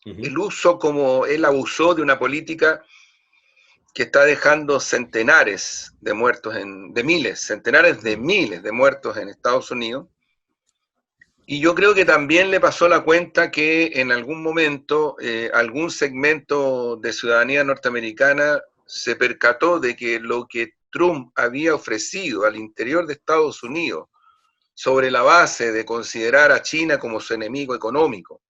el uso como él abusó de una política que está dejando centenares de muertos, centenares de miles de muertos en Estados Unidos. Y yo creo que también le pasó la cuenta que en algún momento algún segmento de ciudadanía norteamericana se percató de que lo que Trump había ofrecido al interior de Estados Unidos sobre la base de considerar a China como su enemigo económico,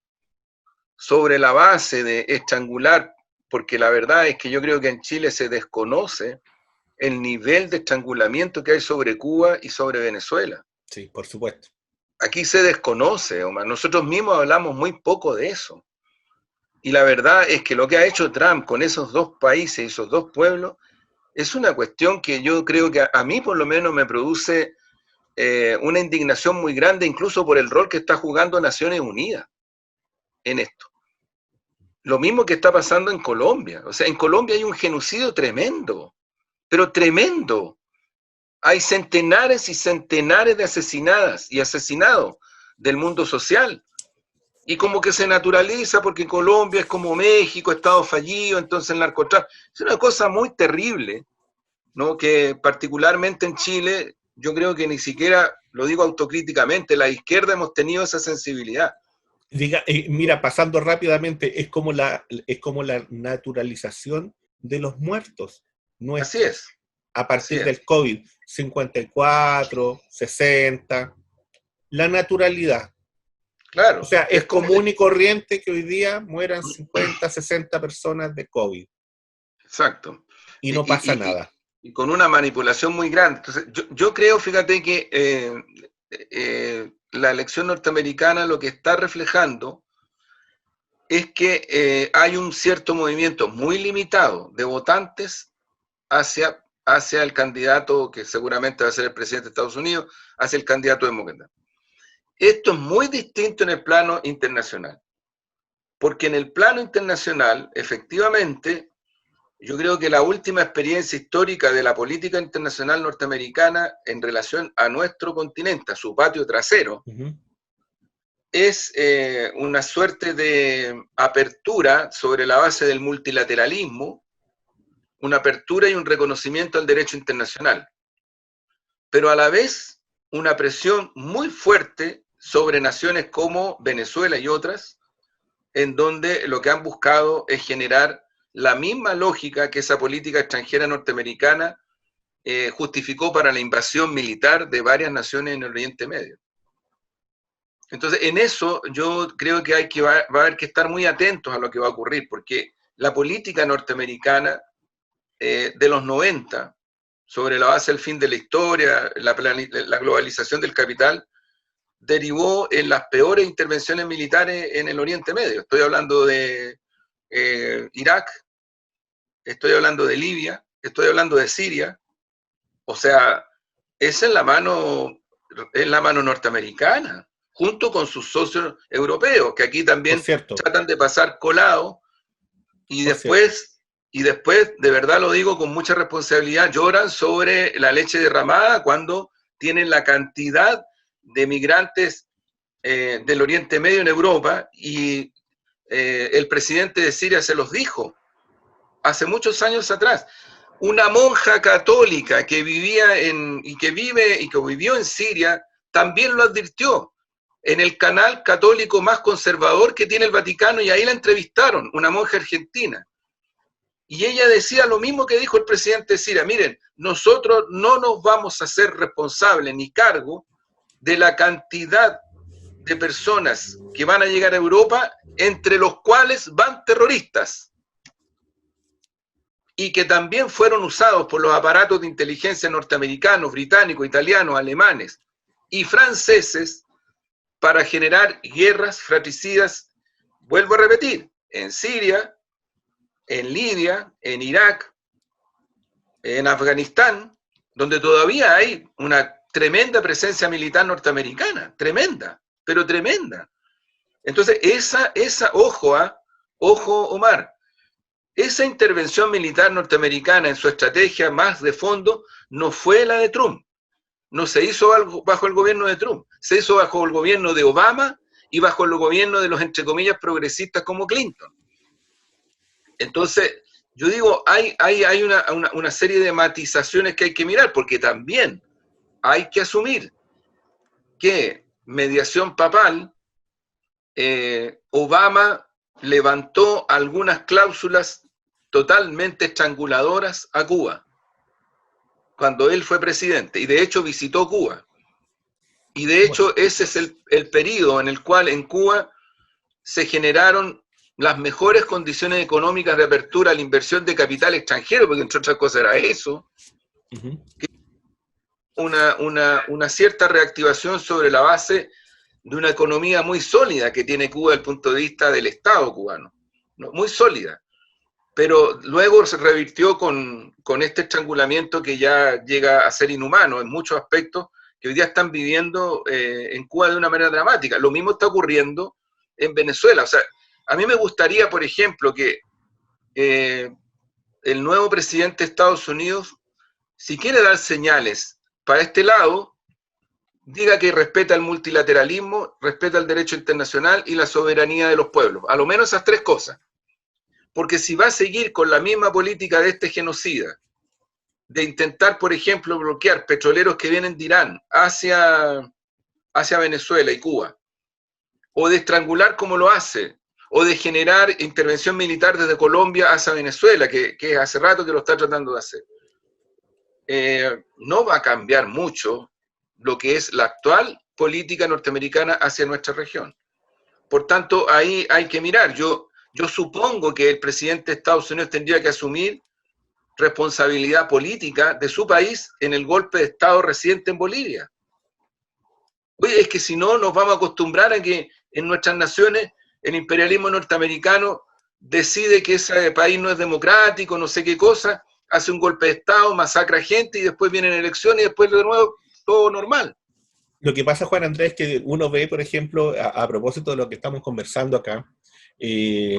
sobre la base de estrangular, porque la verdad es que yo creo que en Chile se desconoce el nivel de estrangulamiento que hay sobre Cuba y sobre Venezuela. Sí, por supuesto. Aquí se desconoce, Omar. Nosotros mismos hablamos muy poco de eso. Y la verdad es que lo que ha hecho Trump con esos dos países y esos dos pueblos es una cuestión que yo creo que a mí por lo menos me produce una indignación muy grande, incluso por el rol que está jugando Naciones Unidas en esto. Lo mismo que está pasando en Colombia. O sea, en Colombia hay un genocidio tremendo, pero tremendo. Hay centenares y centenares de asesinadas y asesinados del mundo social. Y como que se naturaliza porque Colombia es como México, Estado fallido, entonces el narcotráfico. Es una cosa muy terrible, ¿no? Que particularmente en Chile, yo creo que ni siquiera, lo digo autocríticamente, la izquierda hemos tenido esa sensibilidad. Mira, pasando rápidamente, es como la naturalización de los muertos nuestros. Así es. A partir del COVID, 54, 60, la naturalidad. Claro. O sea, es común y corriente que hoy día mueran 50, 60 personas de COVID. Exacto. Y no pasa nada. Y con una manipulación muy grande. Entonces, yo creo, fíjate que la elección norteamericana lo que está reflejando es que hay un cierto movimiento muy limitado de votantes hacia el candidato que seguramente va a ser el presidente de Estados Unidos, hacia el candidato demócrata. Esto es muy distinto en el plano internacional, porque en el plano internacional, efectivamente, yo creo que la última experiencia histórica de la política internacional norteamericana en relación a nuestro continente, a su patio trasero, es una suerte de apertura sobre la base del multilateralismo, una apertura y un reconocimiento al derecho internacional, pero a la vez una presión muy fuerte sobre naciones como Venezuela y otras, en donde lo que han buscado es generar la misma lógica que esa política extranjera norteamericana justificó para la invasión militar de varias naciones en el Oriente Medio. Entonces, en eso yo creo que va a haber que estar muy atentos a lo que va a ocurrir, porque la política norteamericana de los 90, sobre la base del fin de la historia, la globalización del capital, derivó en las peores intervenciones militares en el Oriente Medio. Estoy hablando de Irak, estoy hablando de Libia, estoy hablando de Siria. O sea, esa es la mano norteamericana, junto con sus socios europeos, que aquí también tratan de pasar colado y después, de verdad lo digo con mucha responsabilidad, lloran sobre la leche derramada cuando tienen la cantidad de migrantes del Oriente Medio en Europa, y el presidente de Siria se los dijo hace muchos años atrás. Una monja católica que vivió en Siria también lo advirtió en el canal católico más conservador que tiene el Vaticano, y ahí la entrevistaron, una monja argentina. Y ella decía lo mismo que dijo el presidente de Siria: miren, nosotros no nos vamos a hacer responsables ni cargo de la cantidad de personas que van a llegar a Europa, entre los cuales van terroristas, y que también fueron usados por los aparatos de inteligencia norteamericanos, británicos, italianos, alemanes y franceses para generar guerras fratricidas, vuelvo a repetir, en Siria, en Libia, en Irak, en Afganistán, donde todavía hay una tremenda presencia militar norteamericana, tremenda, pero tremenda. Entonces, ojo Omar, esa intervención militar norteamericana en su estrategia más de fondo no fue la de Trump, no se hizo bajo el gobierno de Trump, se hizo bajo el gobierno de Obama y bajo el gobierno de los, entre comillas, progresistas como Clinton. Entonces, yo digo, hay una serie de matizaciones que hay que mirar, porque también hay que asumir que mediación papal, Obama levantó algunas cláusulas totalmente estranguladoras a Cuba cuando él fue presidente, y de hecho visitó Cuba. Y de hecho ese es el periodo en el cual en Cuba se generaron las mejores condiciones económicas de apertura a la inversión de capital extranjero, porque entre otras cosas era eso, una cierta reactivación sobre la base de una economía muy sólida que tiene Cuba desde el punto de vista del Estado cubano, ¿no? Muy sólida. Pero luego se revirtió con este estrangulamiento que ya llega a ser inhumano en muchos aspectos, que hoy día están viviendo en Cuba de una manera dramática. Lo mismo está ocurriendo en Venezuela. O sea, a mí me gustaría, por ejemplo, que el nuevo presidente de Estados Unidos, si quiere dar señales para este lado, diga que respeta el multilateralismo, respeta el derecho internacional y la soberanía de los pueblos. A lo menos esas tres cosas. Porque si va a seguir con la misma política de este genocida, de intentar, por ejemplo, bloquear petroleros que vienen de Irán hacia Venezuela y Cuba, o de estrangular como lo hace, o de generar intervención militar desde Colombia hacia Venezuela, que hace rato que lo está tratando de hacer, no va a cambiar mucho lo que es la actual política norteamericana hacia nuestra región. Por tanto, ahí hay que mirar. Yo supongo que el presidente de Estados Unidos tendría que asumir responsabilidad política de su país en el golpe de Estado reciente en Bolivia. Oye, es que si no nos vamos a acostumbrar a que en nuestras naciones el imperialismo norteamericano decide que ese país no es democrático, no sé qué cosa, hace un golpe de Estado, masacra gente y después vienen elecciones y después de nuevo todo normal. Lo que pasa, Juan Andrés, es que uno ve, por ejemplo, a propósito de lo que estamos conversando acá, eh,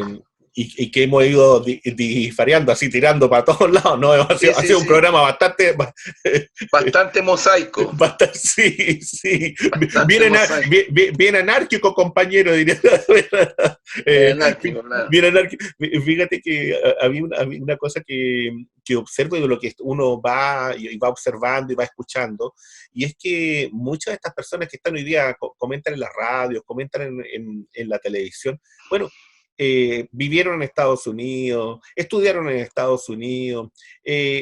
y que hemos ido disfariando, así tirando para todos lados, ¿no? Sí, Ha sí, sido un sí. programa bastante, Bastante mosaico. bastante, sí, sí, Bastante mosaico. bien anárquico, compañero, diría. Anárquico, claro. Bien anárquico. Fíjate que había una cosa que observo y de lo que uno va y va observando y va escuchando, y es que muchas de estas personas que están hoy día comentan en las radios, comentan en la televisión, bueno, vivieron en Estados Unidos, estudiaron en Estados Unidos,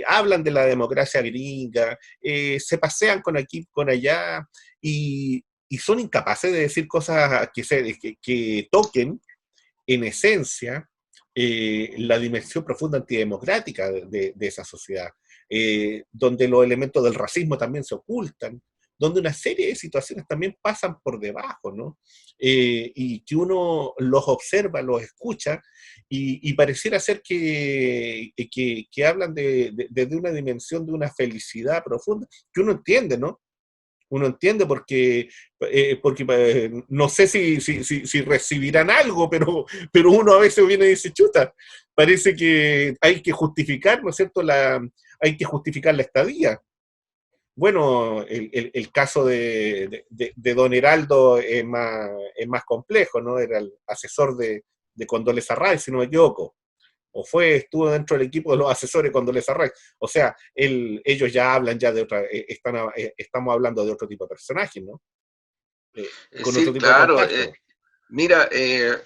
hablan de la democracia gringa, se pasean con aquí, con allá, y son incapaces de decir cosas que toquen en esencia la dimensión profunda antidemocrática de esa sociedad, donde los elementos del racismo también se ocultan, donde una serie de situaciones también pasan por debajo, ¿no? Y que uno los observa, los escucha, y pareciera ser que hablan de una dimensión de una felicidad profunda, que uno entiende, ¿no? Uno entiende porque no sé si recibirán algo, pero uno a veces viene y dice, chuta, parece que hay que justificar, ¿no es cierto? Hay que justificar la estadía. Bueno, el caso de Don Heraldo es más complejo, ¿no? Era el asesor de Condoleezza Rice, si no me equivoco, estuvo dentro del equipo de los asesores cuando les arranca. O sea, ellos ya hablan ya de otra, estamos hablando de otro tipo de personajes, ¿no? Con otro Sí, tipo de claro. contacto. Mira,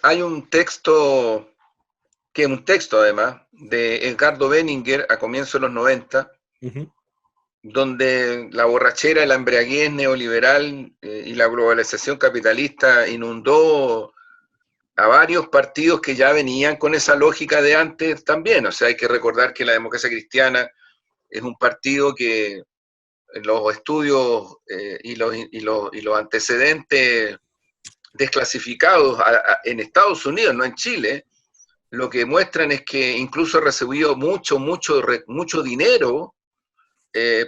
hay un texto, que es un texto además, de Edgardo Benninger a comienzos de los 90, Uh-huh. donde la borrachera, la embriaguez neoliberal y la globalización capitalista inundó a varios partidos que ya venían con esa lógica de antes también. O sea, hay que recordar que la democracia cristiana es un partido que en los estudios y los antecedentes desclasificados en Estados Unidos, no en Chile, lo que muestran es que incluso ha recibido mucho dinero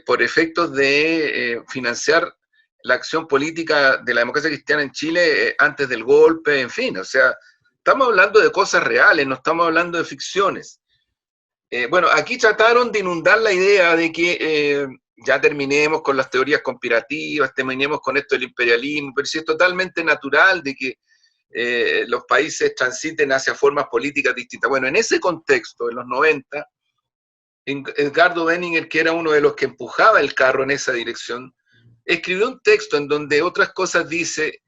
por efectos de financiar la acción política de la democracia cristiana en Chile antes del golpe, en fin, o sea, estamos hablando de cosas reales, no estamos hablando de ficciones. Bueno, aquí trataron de inundar la idea de que ya terminemos con las teorías conspirativas, terminemos con esto del imperialismo, pero sí es totalmente natural de que los países transiten hacia formas políticas distintas. Bueno, en ese contexto, en los 90, Edgardo Benninger, que era uno de los que empujaba el carro en esa dirección, escribió un texto en donde otras cosas dice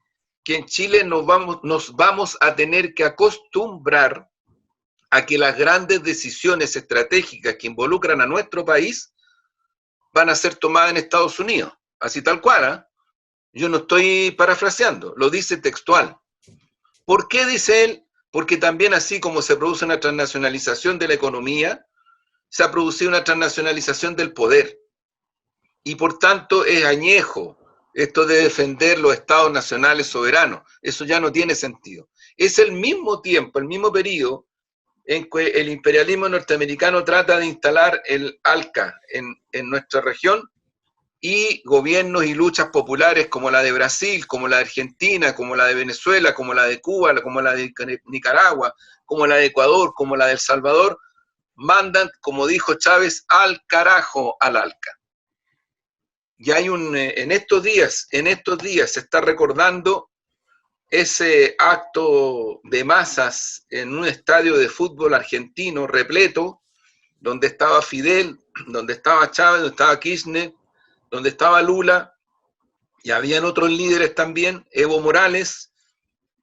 que en Chile nos vamos a tener que acostumbrar a que las grandes decisiones estratégicas que involucran a nuestro país van a ser tomadas en Estados Unidos. Así tal cual, ¿eh? Yo no estoy parafraseando, lo dice textual. ¿Por qué dice él? Porque también así como se produce una transnacionalización de la economía, se ha producido una transnacionalización del poder. Y por tanto es añejo esto de defender los estados nacionales soberanos. Eso ya no tiene sentido. Es el mismo tiempo, el mismo periodo en que el imperialismo norteamericano trata de instalar el ALCA en nuestra región, y gobiernos y luchas populares como la de Brasil, como la de Argentina, como la de Venezuela, como la de Cuba, como la de Nicaragua, como la de Ecuador, como la de El Salvador, mandan, como dijo Chávez, al carajo al ALCA. Y hay en estos días se está recordando ese acto de masas en un estadio de fútbol argentino repleto, donde estaba Fidel, donde estaba Chávez, donde estaba Kirchner, donde estaba Lula, y habían otros líderes también, Evo Morales,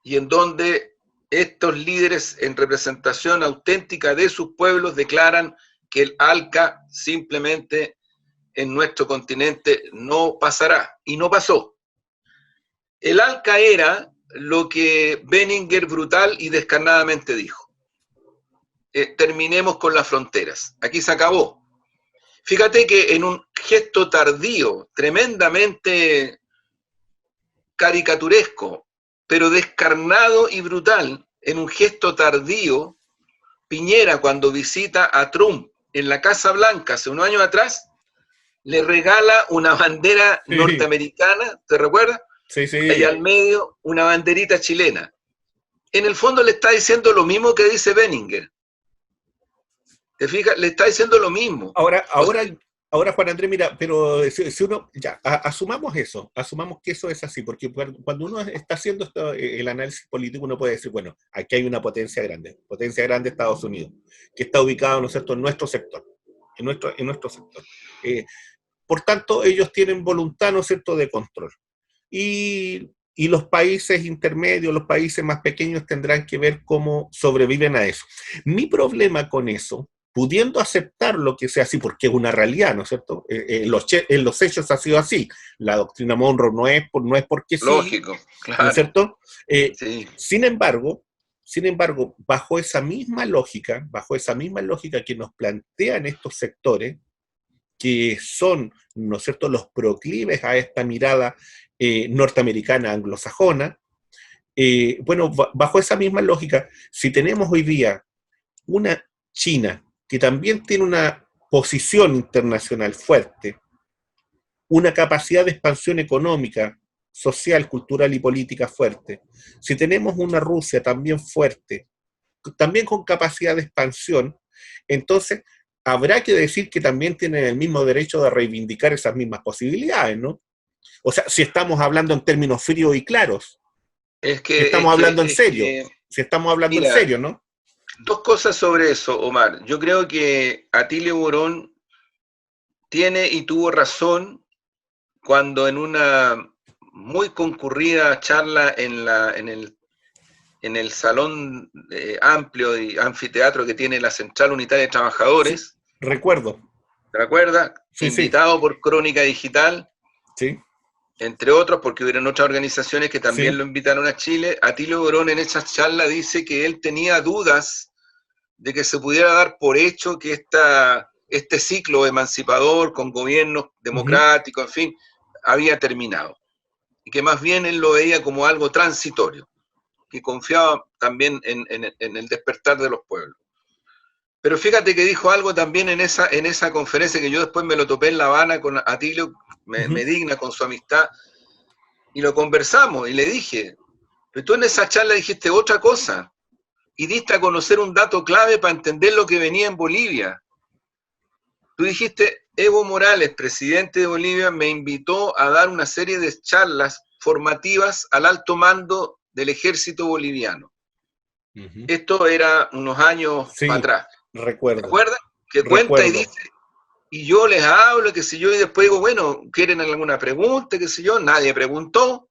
y en donde estos líderes en representación auténtica de sus pueblos declaran que el ALCA simplemente en nuestro continente no pasará, y no pasó. El ALCA era lo que Benninger brutal y descarnadamente dijo. Terminemos con las fronteras, aquí se acabó. Fíjate que en un gesto tardío, tremendamente caricaturesco, pero descarnado y brutal, en un gesto tardío, Piñera, cuando visita a Trump en la Casa Blanca hace unos años atrás, le regala una bandera Sí, norteamericana, ¿te recuerdas? sí, Y sí. al medio una banderita chilena. En el fondo le está diciendo lo mismo que dice Benninger. ¿Te fijas? Le está diciendo lo mismo. Ahora, O sea, ahora, ahora, Juan Andrés, mira, pero si uno, ya, asumamos eso, asumamos que eso es así, porque cuando uno está haciendo esto, el análisis político, uno puede decir, bueno, aquí hay una potencia grande Estados Unidos, que está ubicado, ¿no es cierto?, en nuestro sector, en nuestro sector. Eh, por tanto, ellos tienen voluntad, ¿no es cierto?, de control. Y los países intermedios, los países más pequeños tendrán que ver cómo sobreviven a eso. Mi problema con eso, pudiendo aceptar lo que sea así, porque es una realidad, ¿no es cierto? En los hechos ha sido así. La doctrina Monroe no es porque sí, lógico, ¿no es claro. cierto? Sí. Sin embargo, bajo esa misma lógica que nos plantean estos sectores, que son, ¿no es cierto?, los proclives a esta mirada norteamericana anglosajona. Bueno, bajo esa misma lógica, si tenemos hoy día una China que también tiene una posición internacional fuerte, una capacidad de expansión económica, social, cultural y política fuerte, si tenemos una Rusia también fuerte, también con capacidad de expansión, entonces habrá que decir que también tienen el mismo derecho de reivindicar esas mismas posibilidades, ¿no? O sea, si estamos hablando en términos fríos y claros, Es si que, es estamos que, hablando en es serio, que, si estamos hablando en mira, serio, ¿no? dos cosas sobre eso, Omar. Yo creo que Atilio Borón tiene y tuvo razón cuando en una muy concurrida charla en el salón amplio y anfiteatro que tiene la Central Unitaria de Sí, Trabajadores, recuerdo. ¿te acuerdas? Sí, sí, Invitado por Crónica Digital, sí, entre otros, porque hubieron otras organizaciones que también sí. lo invitaron a Chile. Atilio Borón en esa charla dice que él tenía dudas de que se pudiera dar por hecho que este ciclo emancipador con gobiernos Uh-huh. democráticos, en fin, había terminado. Y que más bien él lo veía como algo transitorio, que confiaba también en el despertar de los pueblos. Pero fíjate que dijo algo también en esa conferencia que yo después me lo topé en La Habana con Atilio, Uh-huh. me digna con su amistad, y lo conversamos, y le dije, pero tú en esa charla dijiste otra cosa, y diste a conocer un dato clave para entender lo que venía en Bolivia. Tú dijiste, Evo Morales, presidente de Bolivia, me invitó a dar una serie de charlas formativas al alto mando del ejército boliviano. Uh-huh. Esto era unos años para Sí, atrás. ¿Te recuerdo, acuerdas? Que cuenta y recuerdo. dice, y yo les hablo, qué sé yo, y después digo, bueno, ¿quieren alguna pregunta? Qué sé yo, nadie preguntó,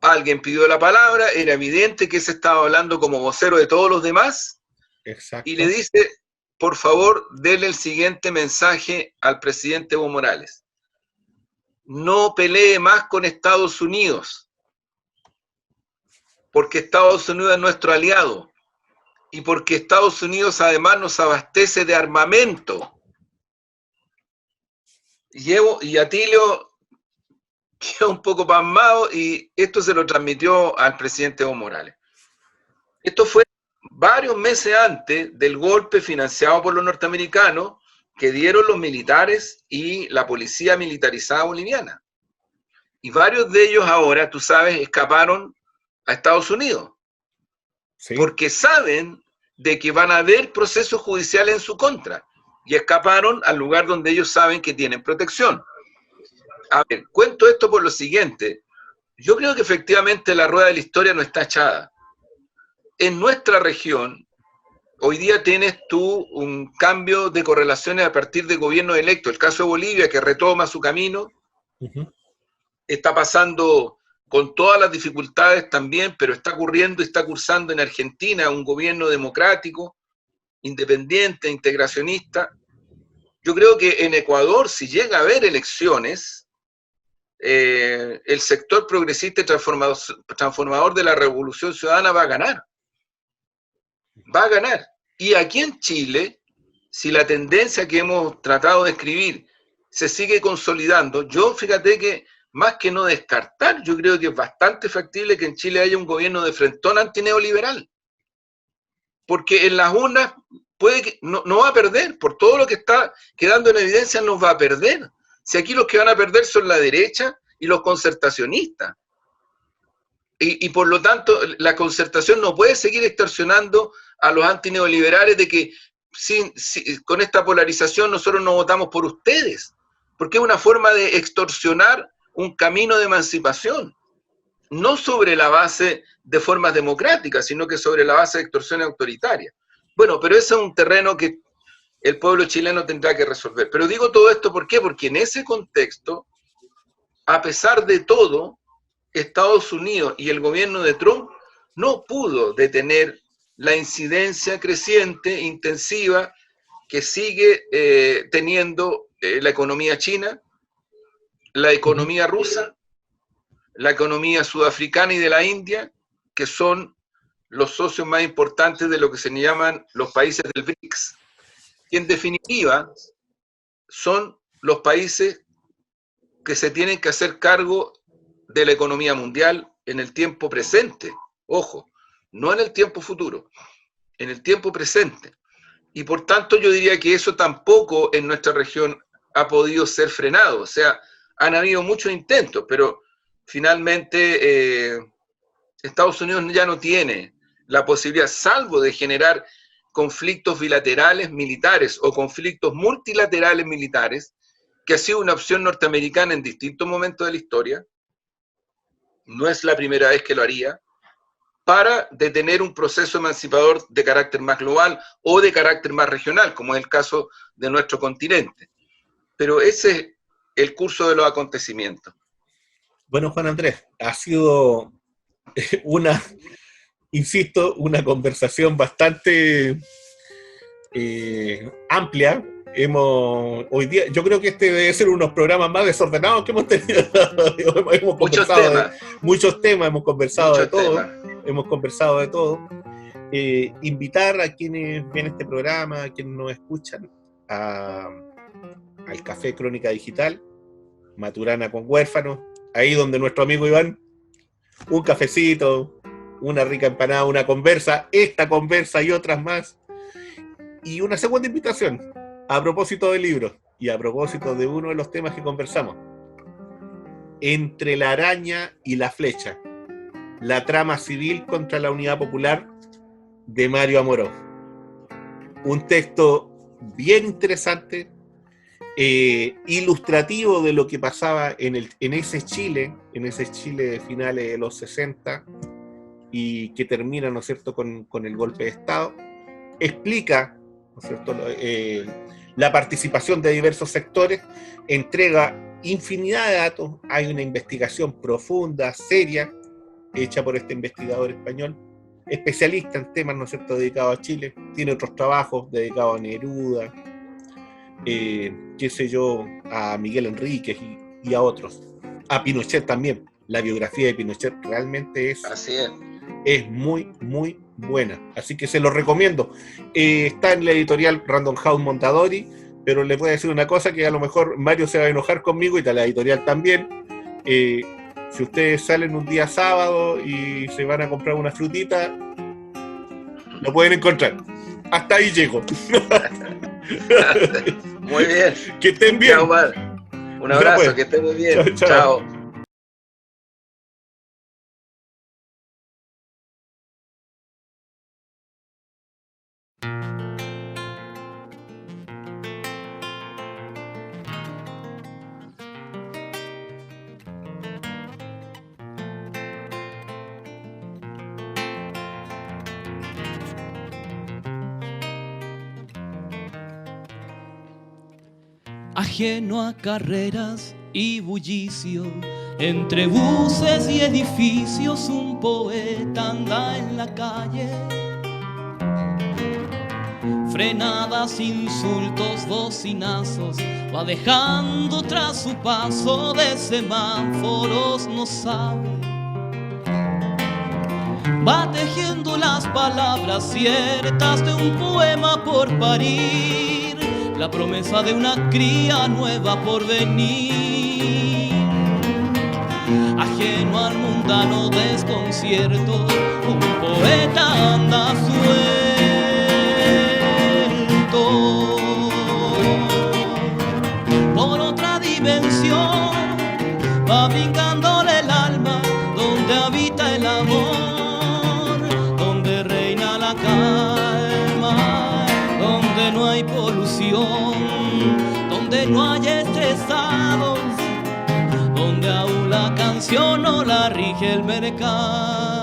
alguien pidió la palabra, era evidente que se estaba hablando como vocero de todos los demás, y le Exacto. dice, por favor, denle el siguiente mensaje al presidente Evo Morales. No pelee más con Estados Unidos, porque Estados Unidos es nuestro aliado, y porque Estados Unidos además nos abastece de armamento. Y Atilio quedó un poco pasmado y esto se lo transmitió al presidente Evo Morales. Esto fue varios meses antes del golpe financiado por los norteamericanos que dieron los militares y la policía militarizada boliviana. Y varios de ellos ahora, tú sabes, escaparon a Estados Unidos, Sí. porque saben de que van a haber procesos judiciales en su contra, y escaparon al lugar donde ellos saben que tienen protección. A ver, cuento esto por lo siguiente. Yo creo que efectivamente la rueda de la historia no está echada. En nuestra región, hoy día tienes tú un cambio de correlaciones a partir de gobiernos electos. El caso de Bolivia, que retoma su camino, Uh-huh. está pasando con todas las dificultades también, pero está ocurriendo y está cursando en Argentina un gobierno democrático, independiente, integracionista. Yo creo que en Ecuador, si llega a haber elecciones, el sector progresista y transformador de la revolución ciudadana va a ganar. Va a ganar. Y aquí en Chile, si la tendencia que hemos tratado de escribir se sigue consolidando, yo fíjate que más que no descartar, yo creo que es bastante factible que en Chile haya un gobierno de frentón antineoliberal. Porque en las urnas puede que no va a perder, por todo lo que está quedando en evidencia nos va a perder. Si aquí los que van a perder son la derecha y los concertacionistas. Y por lo tanto, la concertación no puede seguir extorsionando a los antineoliberales de que con esta polarización nosotros no votamos por ustedes, porque es una forma de extorsionar un camino de emancipación, no sobre la base de formas democráticas, sino que sobre la base de extorsión autoritaria. Bueno, pero ese es un terreno que el pueblo chileno tendrá que resolver. Pero digo todo esto, ¿por qué? Porque en ese contexto, a pesar de todo, Estados Unidos y el gobierno de Trump no pudo detener la incidencia creciente, intensiva, que sigue teniendo la economía china, la economía rusa, la economía sudafricana y de la India, que son los socios más importantes de lo que se llaman los países del BRICS, que en definitiva son los países que se tienen que hacer cargo de la economía mundial en el tiempo presente, ojo, no en el tiempo futuro, en el tiempo presente. Y por tanto yo diría que eso tampoco en nuestra región ha podido ser frenado. O sea, han habido muchos intentos, pero finalmente Estados Unidos ya no tiene la posibilidad, salvo de generar conflictos bilaterales militares o conflictos multilaterales militares, que ha sido una opción norteamericana en distintos momentos de la historia. No es la primera vez que lo haría, para detener un proceso emancipador de carácter más global o de carácter más regional, como es el caso de nuestro continente. Pero ese es el curso de los acontecimientos. Bueno, Juan Andrés, ha sido insisto, una conversación bastante amplia. Hoy día, yo creo que este debe ser unos programas más desordenados que hemos tenido. Hemos conversado muchos temas, hemos conversado de todo. Invitar a quienes ven este programa, a quienes nos escuchan, al Café Crónica Digital, Maturana con Huérfanos, ahí donde nuestro amigo Iván, un cafecito, una rica empanada, una conversa, esta conversa y otras más. Y una segunda invitación, a propósito del libro y a propósito de uno de los temas que conversamos. Entre la araña y la flecha, la trama civil contra la unidad popular, de Mario Amorós. Un texto bien interesante, ilustrativo de lo que pasaba en ese Chile de finales de los 60 y que termina, ¿no es cierto?, con el golpe de Estado. Explica, ¿no es cierto?, la participación de diversos sectores, entrega infinidad de datos, hay una investigación profunda, seria, hecha por este investigador español, especialista en temas, ¿no es cierto?, dedicados a Chile, tiene otros trabajos dedicados a Neruda, qué sé yo, a Miguel Enríquez y a otros, a Pinochet también. La biografía de Pinochet realmente es muy, muy buena, así que se lo recomiendo. Está en la editorial Random House Mondadori, pero les voy a decir una cosa que a lo mejor Mario se va a enojar conmigo y la editorial también. Si ustedes salen un día sábado y se van a comprar una frutita, lo pueden encontrar. Hasta ahí llego. Muy bien. Que estén bien. Chao, Mar. Un abrazo, pues. Que estén muy bien. Chao. Ajeno a carreras y bullicio, entre buses y edificios, un poeta anda en la calle. Frenadas, insultos, bocinazos, va dejando tras su paso de semáforos, no sabe. Va tejiendo las palabras ciertas de un poema por parir, la promesa de una cría nueva por venir. ajeno al mundano desconcierto, un poeta anda suelto por otra dimensión, va brincándole el alma donde habita el amor, donde reina la calma, donde no hay polución, donde no hay estresados, donde aún la canción no la rige el mercado.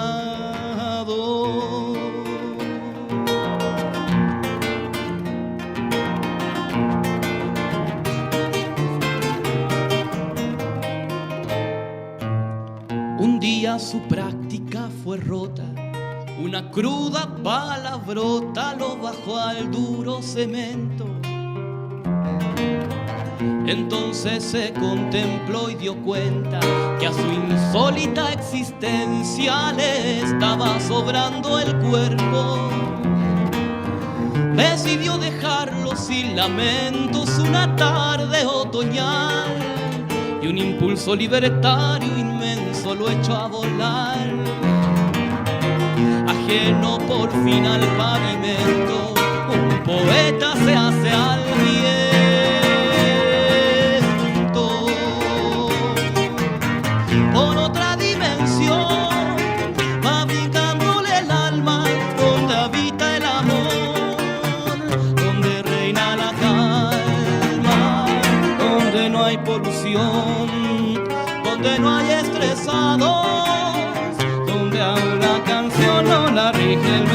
Un día su práctica fue rota, una cruda palabrota lo bajó al duro cemento. Entonces se contempló y dio cuenta que a su insólita existencia le estaba sobrando el cuerpo. Decidió dejarlo sin lamentos una tarde otoñal, y un impulso libertario inmenso lo echó a volar. Ajeno por fin al pavimento, un poeta se hace al viento. Por otra dimensión va brincándole el alma, donde habita el amor, donde reina la calma, donde no hay polución, donde no hay estresados, donde aún la canción no la rige el